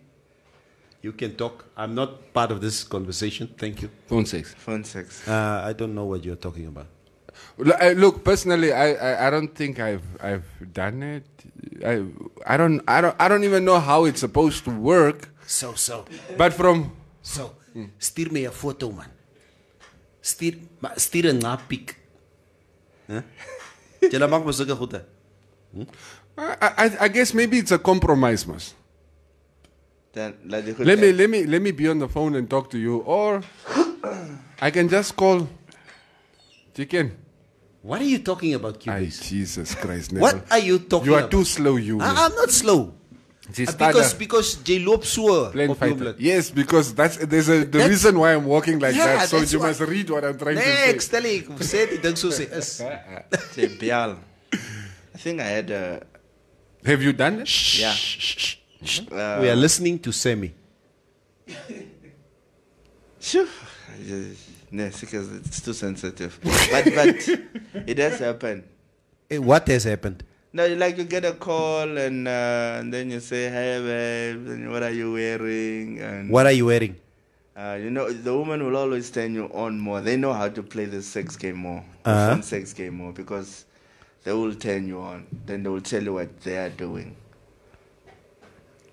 you can talk. I'm not part of this conversation. Thank you. Phone sex. I don't know what you're talking about. Look, personally, I don't think I've done it. I don't even know how it's supposed to work. So. But from stuur me 'n foto, man. Stuur 'n napik. Huh? Jy maak mos sulke goede. I guess maybe it's a compromise, mas. Then let me be on the phone and talk to you, or I can just call Chicken. What are you talking about, Cubase? Jesus Christ! What are you talking about? You are too slow, you. I'm not slow. Because jy loop so. Yes, because there's the reason why I'm walking like that. So you must read what I'm trying to say. Next, tell me, say die ding so sê is. Bial. I think I had a. Have you done it? Yeah. We are listening to Semi. Sure. No, because it's too sensitive. But it has happened. What has happened? No, like you get a call and then you say, "Hey, babe, and what are you wearing?" And what are you wearing? The woman will always turn you on more. They know how to play the sex game more, fun sex game more, because they will turn you on. Then they will tell you what they are doing.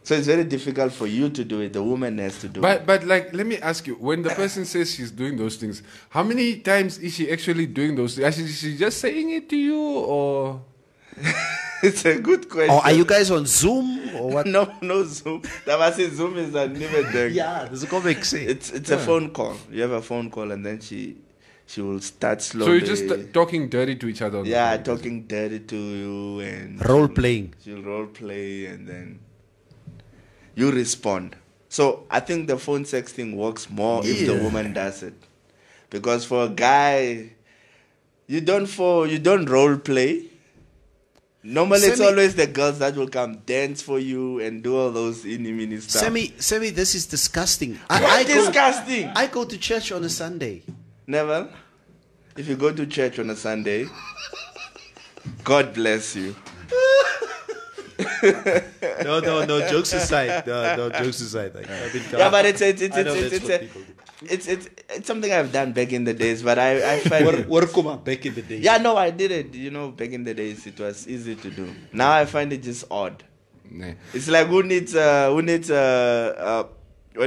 So it's very difficult for you to do it. The woman has to do it. But like, let me ask you: when the person says she's doing those things, how many times is she actually doing those things? Is she just saying it to you, or? It's a good question. Or are you guys on Zoom or what? No Zoom. That was it. Zoom is a never thing. Yeah, there's a comic say. It's a phone call. You have a phone call and then she will start slowly. So you're just talking dirty to each other. Yeah, talking dirty to you and role playing. She'll role play and then you respond. So I think the phone sex thing works more if the woman does it, because for a guy, you don't role play. Normally, it's always the girls that will come dance for you and do all those mini stuff. Semi, this is disgusting. Disgusting? I go to church on a Sunday. Never. If you go to church on a Sunday, God bless you. No, jokes aside. No, jokes aside. Yeah, but it's something I've done back in the days, but I find back in the days. Yeah, no, I did it. Back in the days, it was easy to do. Now I find it just odd. Nah. It's like who needs what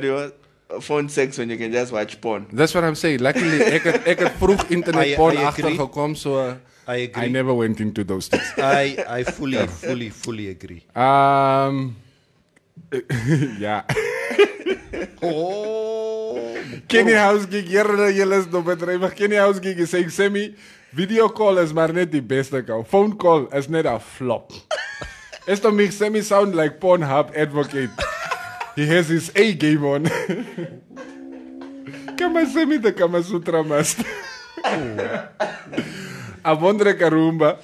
do you want? phone sex when you can just watch porn. That's what I'm saying. Luckily, ek het vroeg internet porn agtergekom, so I agree. I never went into those things. I fully agree. Yeah. Oh. Kenny House gig, julle is nog bedryvig. Kenny House gig is saying, Sammy, video call is maar net die beste kou. Phone call is net a flop. Is to make Sammy sound like Pornhub advocate. He has his A game on. Kama Sammy the Kama Sutra master. A wonderlijke Roomba.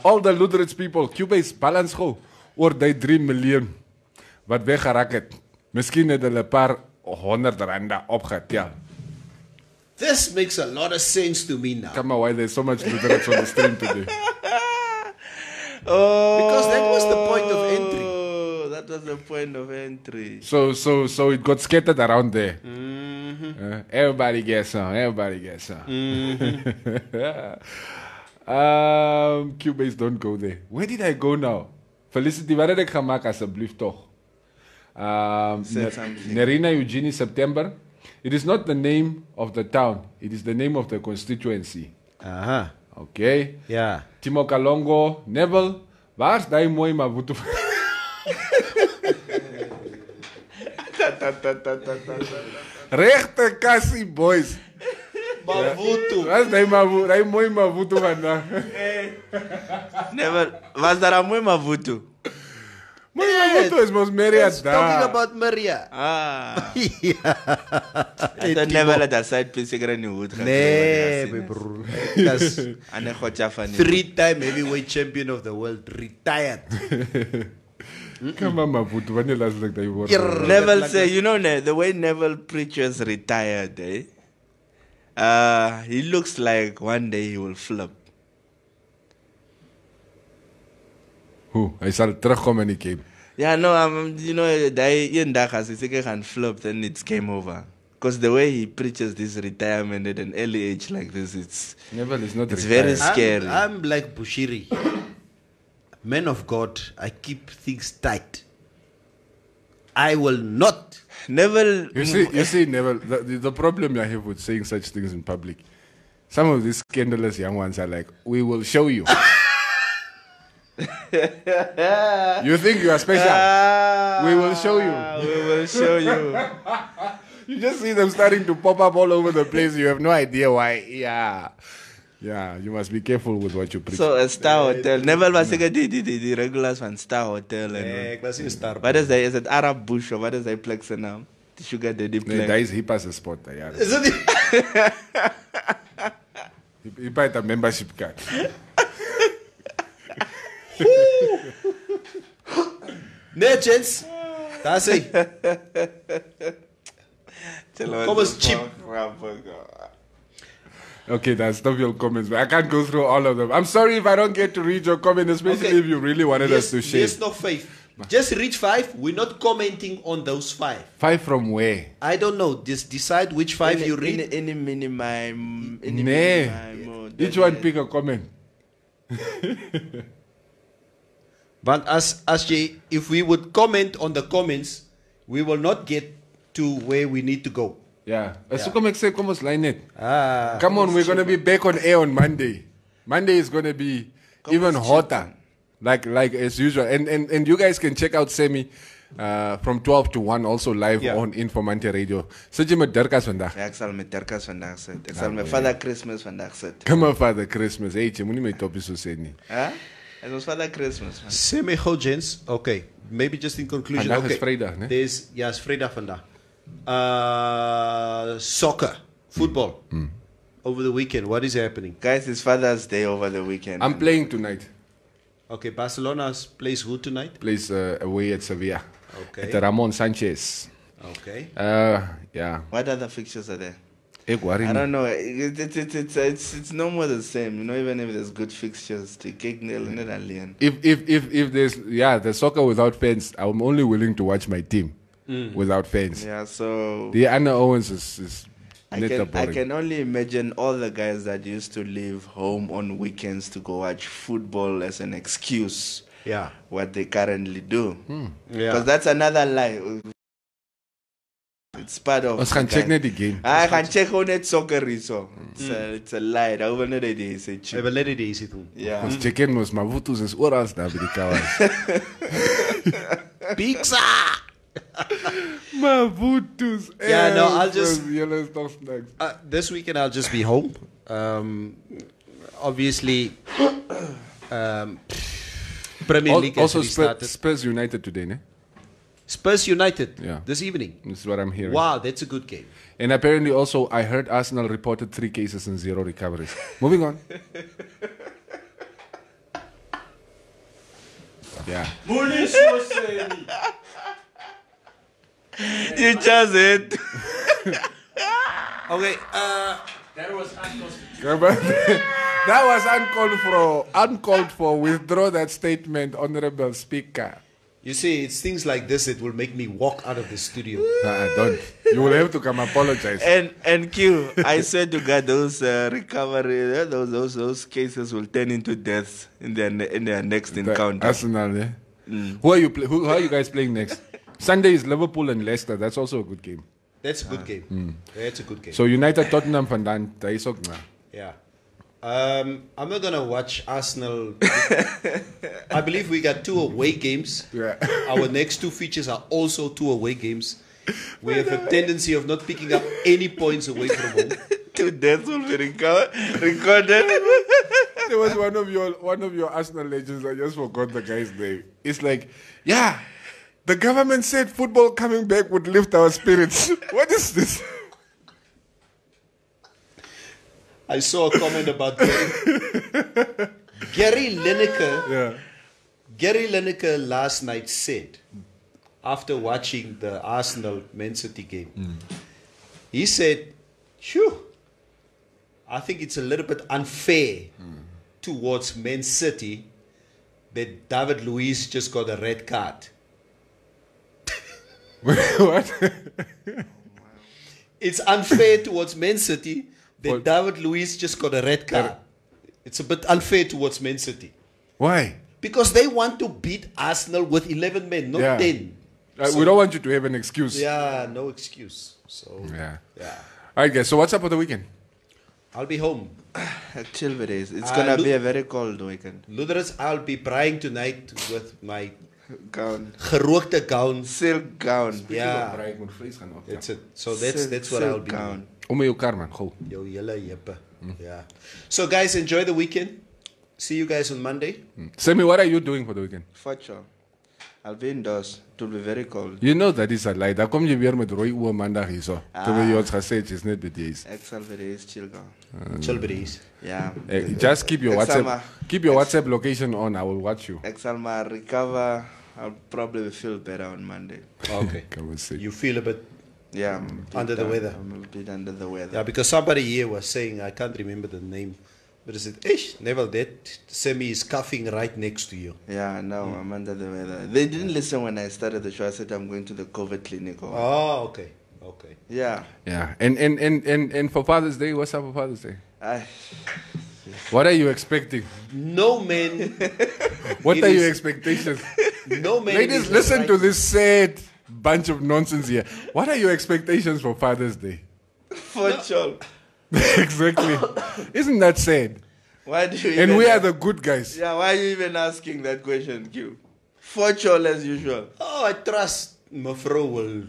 All the Lutheran people, Cubase balance go oor die 3 miljoen wat weggeraak het. Miskien het hulle 'n paar R100 opgetel. This makes a lot of sense to me now. Come on, why there's so much Lutherans on the stream today? Because that was the point of entry. That was the point of entry. So it got scattered around there. Everybody gets some. Cubase, don't go there. Where did I go now? Felicity, waar het ek gemaak asseblief toch? Nerina Eugenie September. It is not the name of the town. It is the name of the constituency. Aha. Okay. Yeah. Timo Kalongo, Neville. Waar's die mooi Mavutu? Rechte kassie boys. Mavutu. Waar's die mooi Mavutu vandag? Never. Was daar 'n mooi Mavutu? Mooi Mavutu is mos Maria da. Talking about Maria. Yeah. I don't never let a side piece get any wood. Nee, my bro. Because Ane khotja fani. 3-time heavyweight champion of the world retired. Come on, Mavutu. Wanneer laat ek daai woord? Neville say, you know, the way Neville preachers retired, he looks like one day he will flip. Hoe? Hy sal terugkom in die game. Yeah, no, you know, eendag as hy can flip, then it's game over. Because the way he preaches this retirement at an early age like this, it's not very scary. I'm like Bushiri. Man of God, I keep things tight. I will not. Neville. You see, Neville, the problem I have with saying such things in public, some of these scandalous young ones are like, we will show you. You think you are special? We will show you. We will show you. You just see them starting to pop up all over the place. You have no idea why. Yeah, you must be careful with what you preach. So a Star Hotel. Neville was like the regulars van Star Hotel. And what is that? Is it Arab Bush or what is that plex now? The Sugar Daddy plex. That is hip as a spot. Yeah. Isn't it? He bought a membership card. Merchants. That's it. Comments cheap. Okay, then stop your comments. I can't go through all of them. I'm sorry if I don't get to read your comment, especially if you really wanted us to share. Yes, no faith. Just reach 5. We're not commenting on those 5. 5 from where? I don't know. Just decide which 5 you read. Any minimum. Each one pick a comment. But if we would comment on the comments, we will not get to where we need to go. Yeah. Come on, we're going to be back on air on Monday. Monday is going to be even hotter, like as usual. And you guys can check out Semi from 12 to 1 also live on Informanté Radio. Sit jy met Dirkas vandag? Ja, ek sal met Dirkas vandag sit. Ek sal met Father Christmas vandag sit. Come on, Father Christmas. Hey, jy moenie my topies so sê nie. Hè? Dit was Father Christmas. Semi gents. Okay. Maybe just in conclusion. Vandag is Vrydag, né? It's Vrydag vandag. Soccer, football. Over the weekend, what is happening? Guys, it's Father's Day over the weekend. I'm playing tonight. Okay, Barcelona plays who tonight? Plays away at Sevilla. Okay. At Ramon Sanchez. Okay. Yeah. What other fixtures are there? I don't know. It's no more the same. You know, even if there's good fixtures, to kick nail in it. If there's the soccer without fans, I'm only willing to watch my team without fans. Yeah, so the Anna Owens is I can only imagine all the guys that used to leave home on weekends to go watch football as an excuse. Yeah. What they currently do. Yeah. Because that's another lie. It's part of. Ons gaan check net die game. I can check on it soccer so. It's a lie. I will not say I will let it easy too. Yeah. Ons check in ons Mavutus is oral daar by die Kawas. Pizza! Mavutus. Yeah, no, I'll just- Julle is nog snacks. This weekend I'll just be home. Obviously, Premier League has Also restarted. Spurs United today, ne? Spurs United Yeah. this evening. This is what I'm hearing. Wow, that's a good game. And apparently also, I heard Arsenal reported 3 cases and 0 recoveries. Moving on. Yeah. You just it. Okay, That was unconscious. That was uncalled for. Withdraw that statement, Honorable Speaker. you see, it's things like this that will make me walk out of the studio. Don't. You will have to come apologize. And Q, I swear to God, those recovery, those cases will turn into deaths in their next encounter. Arsenal, yeah. Who are you guys playing next? Sunday is Liverpool and Leicester. That's also a good game. That's a good game. That's a good game. So United Tottenham vandaan, daar is ook na. Yeah. I'm not gonna watch Arsenal. I believe we got 2 away games. Yeah. Our next 2 features are also 2 away games. We have a tendency of not picking up any points away from home. 2 deaths will be recorded. There was one of your Arsenal legends. I just forgot the guy's name. It's like, yeah, the government said football coming back would lift our spirits. What is this? I saw a comment about Gary Lineker. Yeah. Gary Lineker last night said, after watching the Arsenal Man City game, he said, "Phew, I think it's a little bit unfair towards Man City that David Luiz just got a red card." What? It's unfair towards Man City that David Luiz just got a red card. It's a bit unfair towards Man City. Why? Because they want to beat Arsenal with 11 men, not Yeah. 10. We don't want you to have an excuse. Yeah, no excuse. So, Yeah. yeah. All right, guys. So what's up for the weekend? I'll be home. Chill with it. It's gonna be a very cold weekend. Luderus, I'll be praying tonight with my Gown. gerookte gown. Silk gown. Yeah, Om that's it. So that's what I'll be doing. jou kar man, go. Yo, yelle jippe. Yeah. So guys, enjoy the weekend. See you guys on Monday. Sammy, what are you doing for the weekend? For sure. I'll be indoors. It will be very cold. You know that is a lie. Daar kom je weer met Roy oor maandag hier zo. Terwijl je ons gesê het is net met deze. Excel video is chill gown. Chill breeze. Yeah. Just keep your Exama. WhatsApp location on. I will watch you. Exalma recover. I'll probably feel better on Monday. Okay. Come on, say. You feel a bit Yeah. I'm a bit Under the weather. I'm a bit under the weather. Yeah, because somebody here was saying, I can't remember the name, but he said, "Ish, never that Semi is coughing right next to you." Yeah, no, I'm under the weather. They didn't listen when I started the show. I said I'm going to the COVID clinic. Oh, okay. Okay. Yeah. Yeah. And for Father's Day, what's up for Father's Day? I, What are you expecting? No man, What It are your is- expectations? no man. Ladies, is listen right. to this sad bunch of nonsense here. What are your expectations for Father's Day? for sure. Exactly. Isn't that sad? Why do you And even we are the good guys. Yeah, why are you even asking that question, Q? For sure as usual. Oh, I trust Mevrouw will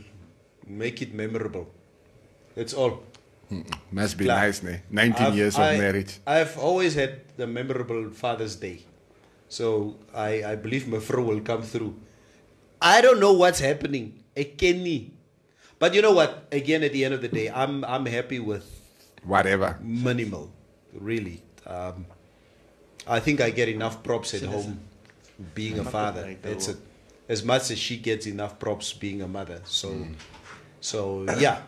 make it memorable. That's all. Must be Klaar. nice, ne? 19 years of marriage. I've always had the memorable Father's Day. So I believe Mevrouw will come through. I don't know what's happening. I can't. But you know what? Again, at the end of the day, I'm happy with Whatever. minimal, really. I think I get enough props at home being a father. That's it. As much as she gets enough props being a mother. So yeah.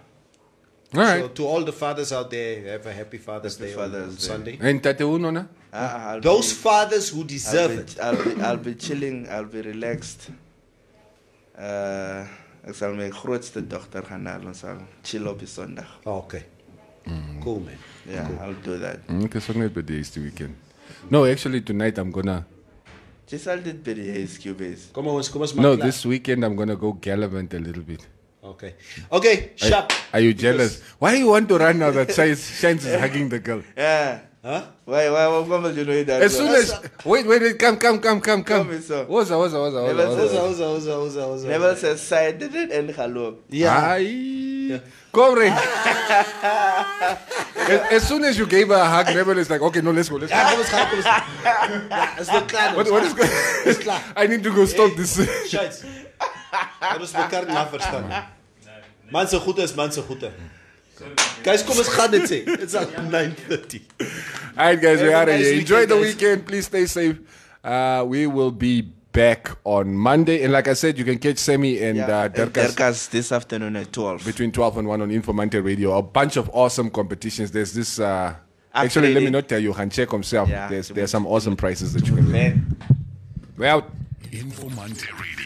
All right. So to all the fathers out there, have a happy Father's Day on Father's Day. Sunday. And Tate Uno, na? I'll Those be- fathers who deserve it. I'll be chilling. I'll be relaxed. Ik zal mijn grootste dochter gaan halen. Zal chill op die zondag. Oh, okay. Cool, man. Yeah, I'll do that. Okay, so not birthday is the weekend. No, actually tonight I'm gonna. Just I'll did bij die HQ base. Kom ons No, maar. this weekend I'm gonna go gallivant a little bit. Okay. Okay, sharp. Are you jealous? Why you want to run now that Shines is hugging the girl? Yeah. Huh? Why will you know that? As soon as... Wait, come. So. Woza. Never says side and hello. Yeah. Comrade. As soon as you gave her a hug, Rebel is like, okay, no, let's go. It's not clear. What is going on? I need to go stop this. Scheiß. Dat is mekaar nie verstaan. Man se goede is man se goede. Guys, kom ons gaan dit sê. It's at 9:30. Alright, guys, we are here. Enjoy the weekend. Please stay safe. We will be back on Monday. And like I said, you can catch Semi and Derkas this afternoon at 12. Between 12 and 1 on Informanté Radio. A bunch of awesome competitions. There's this... actually, let me not tell you. Han check himself. There's some awesome prizes that you can win. We're out. Informanté Radio.